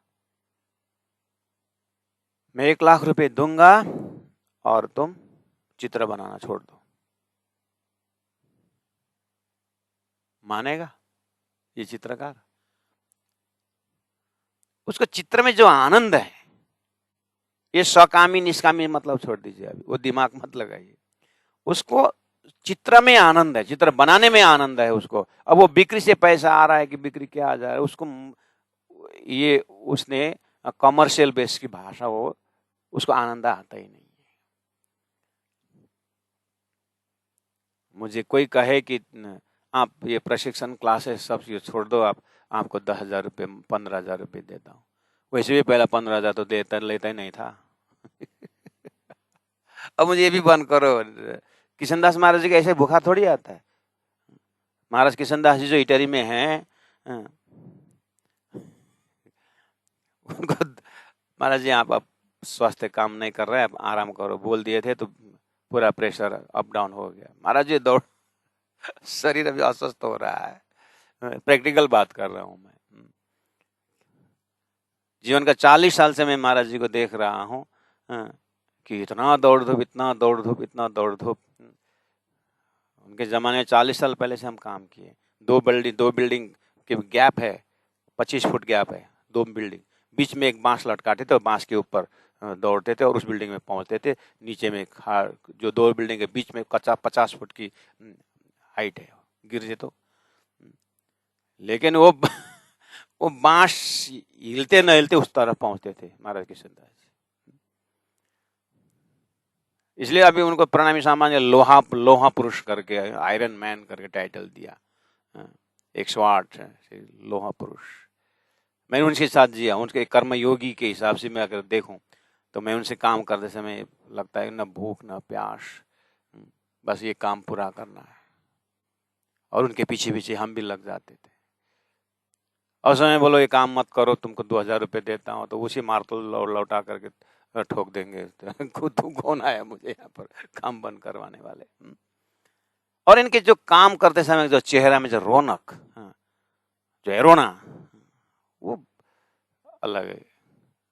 मैं 1 लाख रुपए दूंगा और तुम चित्र बनाना छोड़ दो। मानेगा ये चित्रकार? उसको चित्र में जो आनंद है, ये सकामी निष्कामी मतलब छोड़ दीजिए, अभी वो दिमाग मत लगाइए, उसको चित्र में आनंद है, चित्र बनाने में आनंद है उसको। अब वो बिक्री से पैसा आ रहा है कि बिक्री क्या आ जा रहा है, उसको ये उसने कमर्शियल बेस की भाषा, वो उसको आनंद आता ही नहीं है। मुझे कोई कहे कि आप ये प्रशिक्षण क्लासेस सब ये छोड़ दो, आपको 10,000 रुपये 15,000 रुपये देता हूँ, वैसे भी पहला 15,000 तो लेता ही नहीं था। अब मुझे ये भी बंद करो। किशनदास महाराज जी का ऐसे भूखा थोड़ी आता है, महाराज किशनदास जी जो इटहरी में हैं, उनको महाराज जी आप स्वास्थ्य काम नहीं कर रहे हैं, आप आराम करो बोल दिए थे, तो पूरा प्रेशर अप डाउन हो गया। महाराज जी दौड़ शरीर अभी अस्वस्थ हो रहा है, प्रैक्टिकल बात कर रहा हूं मैं। जीवन का 40 साल से मैं महाराज जी को देख रहा हूं कि इतना दौड़ धूप, इतना दौड़ धूप, इतना दौड़ धूप। उनके जमाने में 40 साल पहले से हम काम किए। दो बिल्डिंग के गैप है, 25 फुट गैप है, 2 बिल्डिंग, बीच में एक बांस लटकाते थे और बांस के ऊपर दौड़ते थे और उस बिल्डिंग में पहुंचते थे। नीचे में जो 2 बिल्डिंग के बीच में 50 फुट की हाइट है, गिर जाए तो। लेकिन वो बांस हिलते न हिलते उस तरफ पहुंचते थे महाराज किशनदास जी। इसलिए अभी उनको प्रणामी सामान्य लोहा पुरुष करके, आयरन मैन करके टाइटल दिया। 108 लोहा पुरुष। मैंने उनके साथ जिया, उनके कर्मयोगी के हिसाब से मैं अगर देखूं तो मैं उनसे काम करते समय लगता है न भूख न प्यास, बस ये काम पूरा करना है। और उनके पीछे पीछे हम भी लग जाते थे। और समय बोलो ये काम मत करो, तुमको 2000 रुपये देता हूँ, तो उसी मार्तल लौटा करके ठोक देंगे। तू कौन आया मुझे यहाँ पर काम बंद करवाने वाले। और इनके जो काम करते समय जो चेहरा में जो रौनक, जो एरोना, वो अलग है।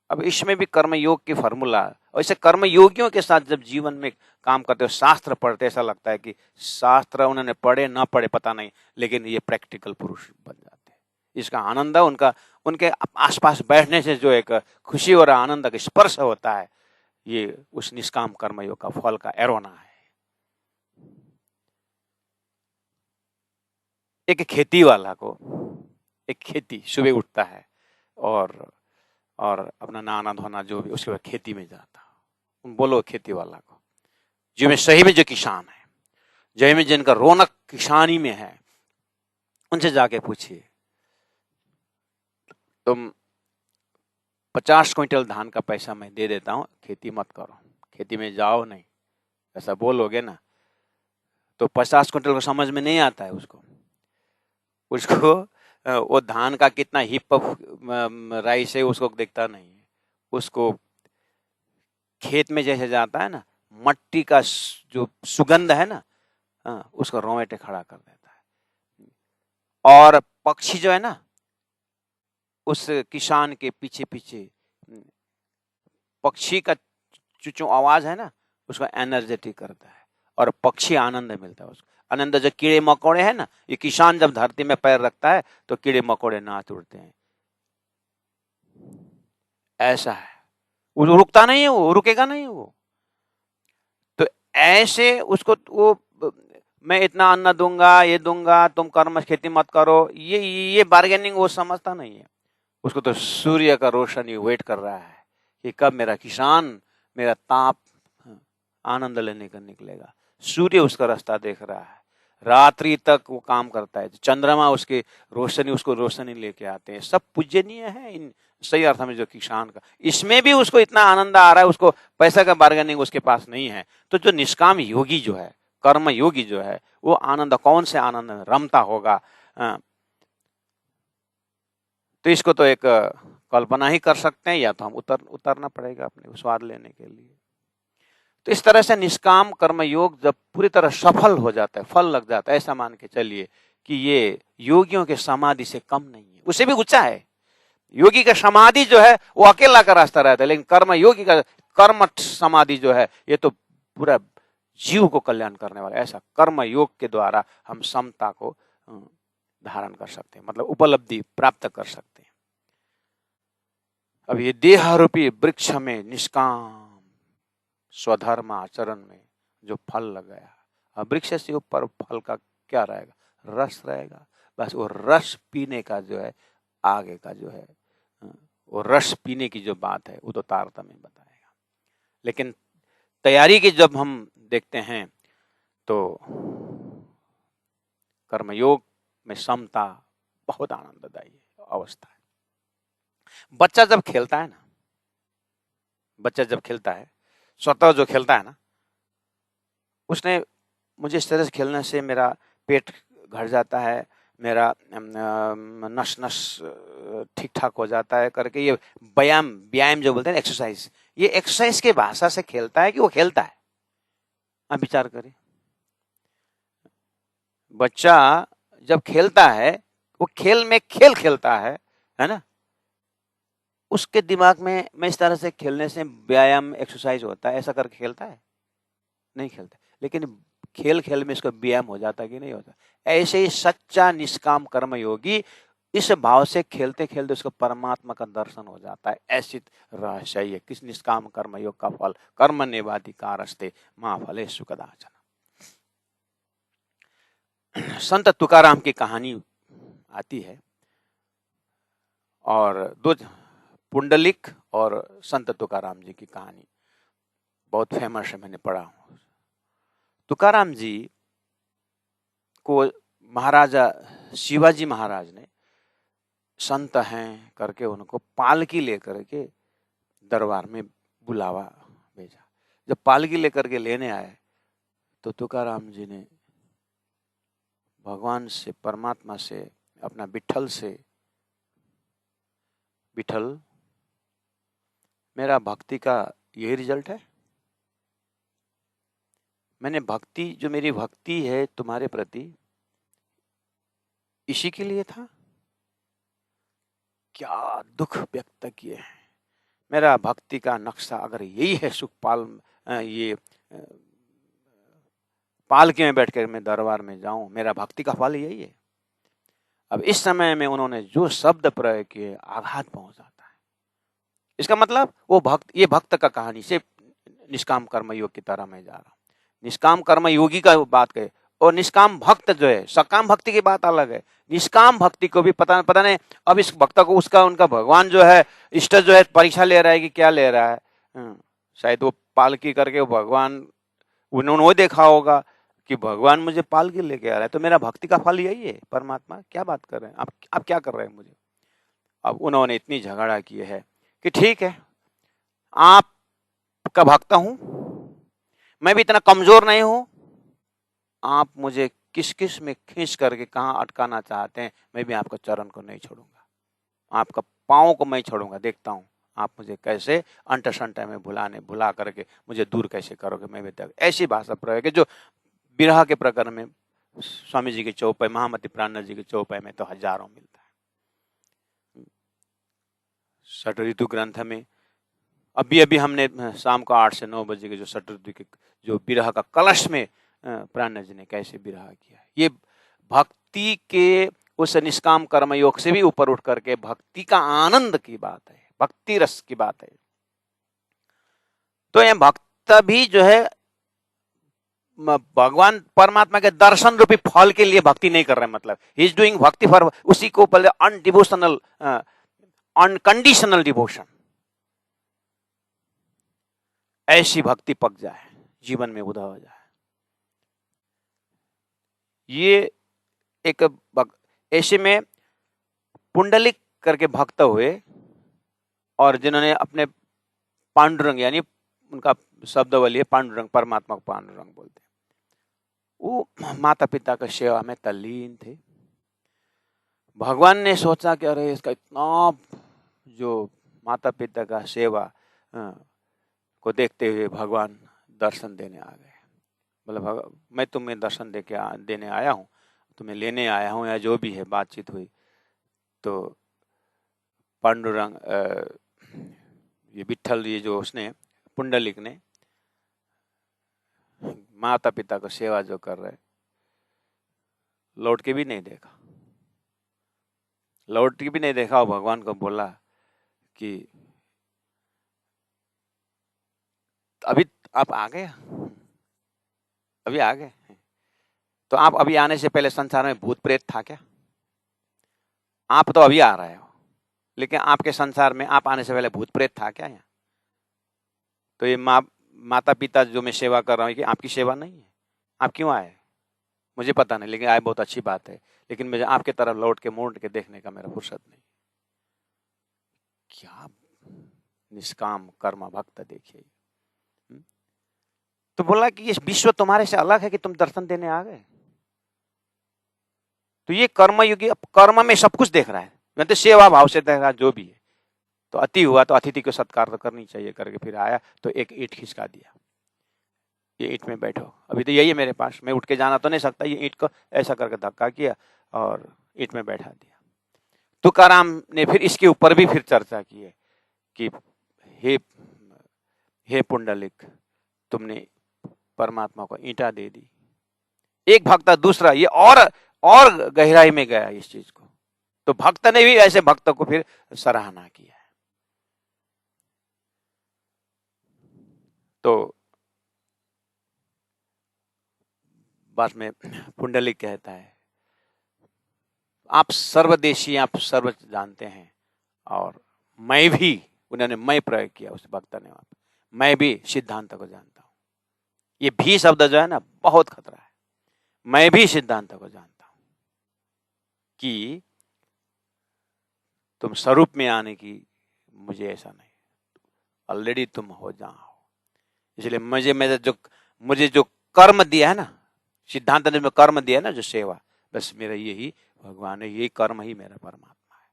अब इसमें भी कर्मयोग की फार्मूला, और ऐसे कर्मयोगियों के साथ जब जीवन में काम करते हो, शास्त्र पढ़ते, ऐसा लगता है कि शास्त्र उन्होंने पढ़े ना पढ़े पता नहीं, लेकिन ये प्रैक्टिकल पुरुष बन जाते हैं। इसका आनंद उनके आसपास बैठने से जो एक खुशी और आनंद का स्पर्श होता है, ये उस निष्काम कर्मयोग का फल का एरोना है। एक खेती वाला को, एक खेती सुबह उठता है और अपना नहाना धोना जो भी, उसके बाद खेती में जाता। बोलो खेती वाला को, जो में सही में जो किसान है, जो में जिनका रौनक किसानी में है, उनसे जाके पूछिए, तुम 50 क्विंटल धान का पैसा मैं दे देता हूं, खेती मत करो, खेती में जाओ नहीं, ऐसा बोलोगे ना, तो 50 क्विंटल को समझ में नहीं आता है उसको वो धान का कितना हिप राइस है उसको देखता नहीं है। उसको खेत में जैसे जाता है ना, मट्टी का जो सुगंध है ना, उसको रोंगटे खड़ा कर देता है। और पक्षी जो है ना, उस किसान के पीछे पीछे, पक्षी का जो आवाज है ना, उसको एनर्जेटिक करता है और पक्षी आनंद मिलता है उसको। आनंद जो कीड़े मकोड़े हैं ना, ये किसान जब धरती में पैर रखता है तो कीड़े मकोड़े नाच उड़ते हैं। ऐसा है, वो रुकता नहीं है, वो रुकेगा नहीं वो। तो ऐसे उसको वो, मैं इतना अन्न दूंगा, ये दूंगा, तुम कर्म खेती मत करो, ये बार्गेनिंग वो समझता नहीं है। उसको तो सूर्य का रोशनी वेट कर रहा है कि कब मेरा किसान मेरा ताप आनंद लेने का निकलेगा। सूर्य उसका रास्ता देख रहा है, रात्रि तक वो काम करता है। चंद्रमा उसके उसको रोशनी लेके आते हैं। सब पूजनीय है इन सही अर्थ में जो किसान का, इसमें भी उसको इतना आनंद आ रहा है, उसको पैसा का बार्गेनिंग उसके पास नहीं है। तो जो निष्काम योगी जो है, कर्म योगी जो है, वो आनंद कौन से आनंद में रमता होगा। तो इसको तो एक कल्पना ही कर सकते हैं, या तो हम उतरना पड़ेगा अपने स्वाद लेने के लिए। तो इस तरह से निष्काम कर्मयोग जब पूरी तरह सफल हो जाता है, फल लग जाता है, ऐसा मान के चलिए कि ये योगियों के समाधि से कम नहीं है, उससे भी ऊंचा है। योगी का समाधि जो है वो अकेला का रास्ता रहता है, लेकिन कर्म योगी का कर्मठ समाधि जो है, ये तो पूरा जीव को कल्याण करने वाला। ऐसा कर्म योग के द्वारा हम समता को धारण कर सकते हैं, मतलब उपलब्धि प्राप्त कर सकते हैं। अब ये देह रूपी वृक्ष में निष्काम स्वधर्म आचरण में जो फल लग गया, अब वृक्ष से ऊपर फल का क्या रहेगा? रस रहेगा। बस वो रस पीने का जो है, आगे का जो है, वो रस पीने की जो बात है वो तो तारतम्य बताएगा। लेकिन तैयारी की जब हम देखते हैं तो कर्मयोग में समता बहुत आनंददायी अवस्था है। बच्चा जब खेलता है ना, बच्चा जब खेलता है, स्वतः जो खेलता है ना, उसने मुझे इस तरह से खेलने से मेरा पेट घट जाता है, मेरा नस नस ठीक ठाक हो जाता है करके, ये व्यायाम जो बोलते हैं एक्सरसाइज, ये एक्सरसाइज के भाषा से खेलता है कि वो खेलता है? आप विचार करिए। बच्चा जब खेलता है, वो खेल में खेल खेलता है ना, उसके दिमाग में मैं इस तरह से खेलने से व्यायाम एक्सरसाइज होता है ऐसा करके खेलता है? नहीं खेलता। लेकिन खेल खेल में इसका व्यायाम हो जाता कि नहीं होता? ऐसे ही सच्चा निष्काम कर्म योगी इस भाव से खेलते खेलते उसको परमात्मा का दर्शन हो जाता है। ऐसी रहस्य है किस निष्काम कर्म योग का फल कर्म नेवाधिकारस्ते मां फलेषु कदाचन। संत तुकाराम की कहानी आती है, और दो पुंडलिक और संत तुकाराम जी की कहानी बहुत फेमस है, मैंने पढ़ा हूँ। तुकाराम जी को महाराजा शिवाजी महाराज ने संत हैं करके उनको पालकी लेकर के दरबार में बुलावा भेजा। जब पालकी लेकर के लेने आए तो तुकाराम जी ने भगवान से, परमात्मा से, अपना विठल से, विठल मेरा भक्ति का यही रिजल्ट है, मैंने भक्ति, जो मेरी भक्ति है तुम्हारे प्रति, इसी के लिए था। क्या दुख व्यक्त किए हैं। मेरा भक्ति का नक्शा अगर यही है, सुखपाल ये पालकी में बैठ कर मैं दरबार में जाऊं, मेरा भक्ति का फल यही है। अब इस समय में उन्होंने जो शब्द प्रयोग किए, आघात पहुंच जाता है। इसका मतलब वो भक्त, ये भक्त का कहानी से निष्काम कर्म योग की तरह मैं जा रहा हूँ। निष्काम कर्म योगी का बात कहे, और निष्काम भक्त जो है, सकाम भक्ति की बात अलग है। निष्काम भक्ति को भी पता नहीं अब इस भक्त को उसका उनका भगवान जो है, इष्ट जो है, परीक्षा ले रहा है कि क्या ले रहा है। शायद वो पालकी करके भगवान, उन्होंने वो देखा होगा कि भगवान मुझे पालकी लेके आ रहा है, तो मेरा भक्ति का फल यही है। परमात्मा क्या बात कर रहे हैं आप क्या कर रहे हैं मुझे? अब उन्होंने इतनी झगड़ा की है कि ठीक है, आपका भक्त हूं, मैं भी इतना कमजोर नहीं हूं, आप मुझे किस किस में खींच करके कहां अटकाना चाहते हैं, मैं भी आपका चरण को नहीं छोड़ूंगा, आपका पाँव को मैं छोड़ूंगा, देखता हूं आप मुझे कैसे अंट संट में भुला करके मुझे दूर कैसे करोगे। मैं भी तक ऐसी भाषा प्रयोग है जो विरह के प्रकरण में स्वामी जी के चौपाई, महामती प्राणनाथ जी के चौपाई में तो हजारों मिलता है। षट ऋतु ग्रंथ में अभी अभी हमने शाम को 8 से 9 बजे के जो षट ऋतु के जो विरह का कलश में प्राणनाथ जी ने कैसे विरह किया, ये भक्ति के उस निष्काम कर्म योग से भी ऊपर उठ करके भक्ति का आनंद की बात है, भक्ति रस की बात है। तो ये भक्त भी जो है भगवान परमात्मा के दर्शन रूपी फल के लिए भक्ति नहीं कर रहे, मतलब ही इज डूइंग भक्ति फॉर, उसी को पहले अनडिवोशनल, अनकंडीशनल डिवोशन। ऐसी भक्ति पक जाए, जीवन में उदय हो जाए। ये एक ऐसे में पुंडलिक करके भक्त हुए, और जिन्होंने अपने पांडुरंग, यानी उनका शब्दावली है पांडुरंग, परमात्मा को पांडुरंग बोलते हैं, वो माता पिता की सेवा में तल्लीन थे। भगवान ने सोचा कि अरे इसका इतना जो माता पिता का सेवा को देखते हुए भगवान दर्शन देने आ गए। मतलब मैं तुम्हें दर्शन देने आया हूँ, तुम्हें लेने आया हूँ, या जो भी है बातचीत हुई, तो पांडुरंग ये विठल, ये जो उसने पुंडलिक ने माता पिता को सेवा जो कर रहे, लौट के भी नहीं देखा, लौट के भी नहीं देखा, और भगवान को बोला कि अभी आप आ गए, अभी आ गए, तो आप अभी आने से पहले संसार में भूत प्रेत था क्या? आप तो अभी आ रहे हो, लेकिन आपके संसार में आप आने से पहले भूत प्रेत था क्या यहाँ? तो ये माता पिता जो मैं सेवा कर रहा हूँ, कि आपकी सेवा नहीं है, आप क्यों आए मुझे पता नहीं, लेकिन आए बहुत अच्छी बात है, लेकिन मुझे आपके तरफ लौट के मोड़ के देखने का मेरा फुर्सत नहीं। क्या निष्काम कर्म भक्त देखिए। तो बोला कि ये विश्व तुम्हारे से अलग है कि तुम दर्शन देने आ गए। तो ये कर्मयोगी कर्म में सब कुछ देख रहा है, मतलब सेवा भाव से देख रहा है जो भी है। तो अति हुआ तो अतिथि को सत्कार तो करनी चाहिए करके फिर आया तो एक ईंट खिसका दिया, ये ईंट में बैठो, अभी तो यही है मेरे पास, मैं उठ के जाना तो नहीं सकता, ये ईंट को ऐसा करके धक्का किया और ईंट में बैठा दिया। तुकाराम ने फिर इसके ऊपर भी फिर चर्चा की है कि हे पुंडलिक, तुमने परमात्मा को ईंटा दे दी। एक भक्त दूसरा ये और गहराई में गया इस चीज को, तो भक्त ने भी ऐसे भक्त को फिर सराहना किया है। तो बाद में पुंडलिक कहता है, आप सर्वदेशी, आप सर्व जानते हैं, और मैं भी, उन्होंने मैं प्रयोग किया उस भक्त ने, मैं भी सिद्धांत को जानता हूं। ये भी शब्द जो है ना बहुत खतरा है। मैं भी सिद्धांत को जानता हूं कि तुम स्वरूप में आने की, मुझे ऐसा नहीं, ऑलरेडी तुम हो जाओ। इसलिए मुझे जो कर्म दिया है ना, सिद्धांत ने जो कर्म दिया है ना, जो सेवा, बस मेरा यही भगवान है, यही कर्म ही मेरा परमात्मा है।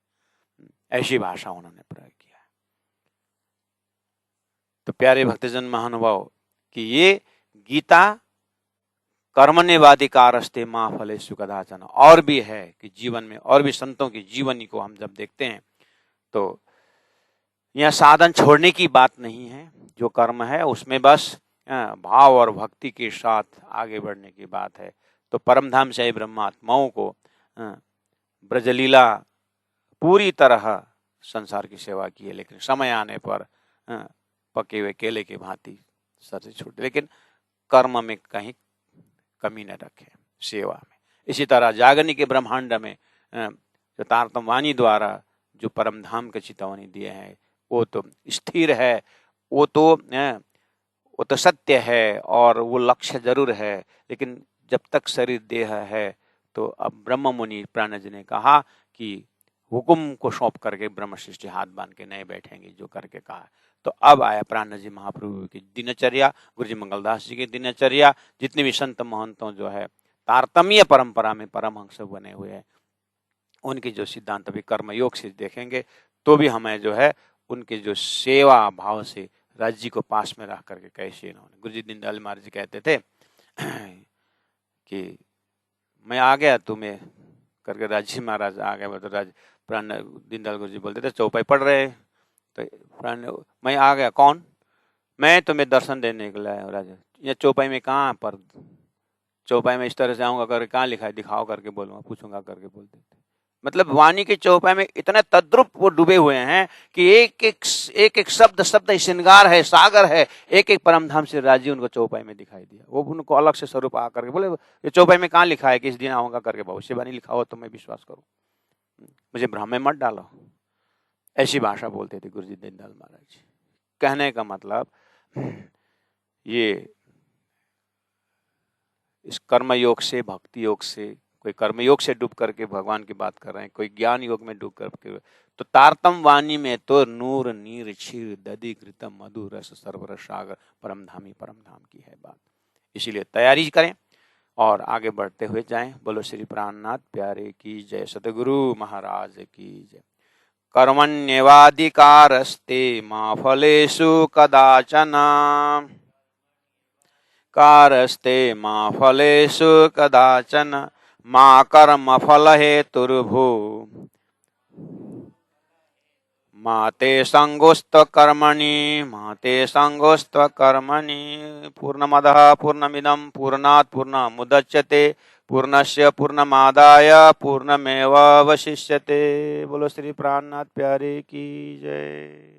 ऐसी भाषा उन्होंने प्रयोग किया है। तो प्यारे भक्तजन महानुभाव कि ये गीता कर्मण्येवाधिकारस्ते मा फलेषु कदाचन, और भी है कि जीवन में और भी संतों की जीवनी को हम जब देखते हैं तो यह साधन छोड़ने की बात नहीं है, जो कर्म है उसमें बस भाव और भक्ति के साथ आगे बढ़ने की बात है। तो परमधाम से ब्रह्मात्माओं को ब्रजलीला पूरी तरह संसार की सेवा की है, लेकिन समय आने पर पके हुए केले की भांति सर से छूटे, लेकिन कर्म में कहीं कमी न रखे, सेवा में। इसी तरह जागरण के ब्रह्मांड में जो तारतम वाणी द्वारा जो परमधाम के चेतावनी दिए हैं वो तो स्थिर है, वो तो सत्य है और वो लक्ष्य जरूर है, लेकिन जब तक शरीर देह है तो अब ब्रह्म मुनि प्राणज ने कहा कि हुकुम को सौंप करके ब्रह्म सृष्टि हाथ बांध के नहीं बैठेंगे, जो करके कहा। तो अब आया प्राणज जी महाप्रभु की दिनचर्या, गुरु जी मंगलदास जी की दिनचर्या, जितने भी संत महंतों जो है तारतम्य परंपरा में परमहंस बने हुए हैं, उनके जो सिद्धांत भी कर्मयोग से देखेंगे तो भी हमें जो है उनके जो सेवा भाव से राज्य जी को पास में रख करके कैसे इन्होंने, गुरु जी दीनदयाल महाराज जी कहते थे कि मैं आ गया तुम्हें करके, राज्य महाराज आ गए, तो राज प्राण दीनदयाल गुरु जी बोलते थे चौपाई पढ़ रहे, तो प्राण मैं आ गया, कौन? मैं तुम्हें दर्शन देने के लिए राजा। ये चौपाई में कहाँ पर, चौपाई में इस तरह से आऊंगा करके कहाँ लिखा है, दिखाओ करके बोलूंगा, पूछूंगा करके बोलते थे। मतलब वाणी के चौपाई में इतने तद्रुप वो डूबे हुए हैं कि एक एक शब्द श्रृंगार है, सागर है, एक एक परमधाम से राज्य उनको चौपाई में दिखाई दिया। वो उनको अलग से स्वरूप आ करके बोले ये चौपाई में कहाँ लिखा है कि इस दिन आऊंगा करके, भविष्यवाणी लिखा हो तो मैं विश्वास करूं, मुझे भ्रम में मत डालो। ऐसी भाषा बोलते थे गुरु जी दीनदयाल महाराज जी। कहने का मतलब ये इस कर्मयोग से, भक्ति योग से, कोई कर्मयोग से डूब करके भगवान की बात कर रहे हैं, कोई ज्ञान योग में डूब करके, तो तारतम वाणी में तो नूर नीर क्षीर दधि घृतम मधु रस सर्वरस सागर परमधामी परमधाम की है बात। इसीलिए तैयारी करें और आगे बढ़ते हुए जाएं। बोलो श्री प्राणनाथ प्यारे की जय, सतगुरु महाराज की जय। कर्मण्येवाधिकारस्ते मा फलेषु कदाचन, कारस्ते मा फलेषु कदाचन, मा कर्म फल हेतुर्भू, माते संगोस्त कर्मणि, माते संगोस्त कर्मणि। पूर्णमदः पूर्णमिदं पूर्णात् पूर्णमुदच्यते, पूर्णस्य पूर्णमादाय पूर्णमेवावशिष्यते। बोलो श्री प्राणनाथ प्यारे की जय।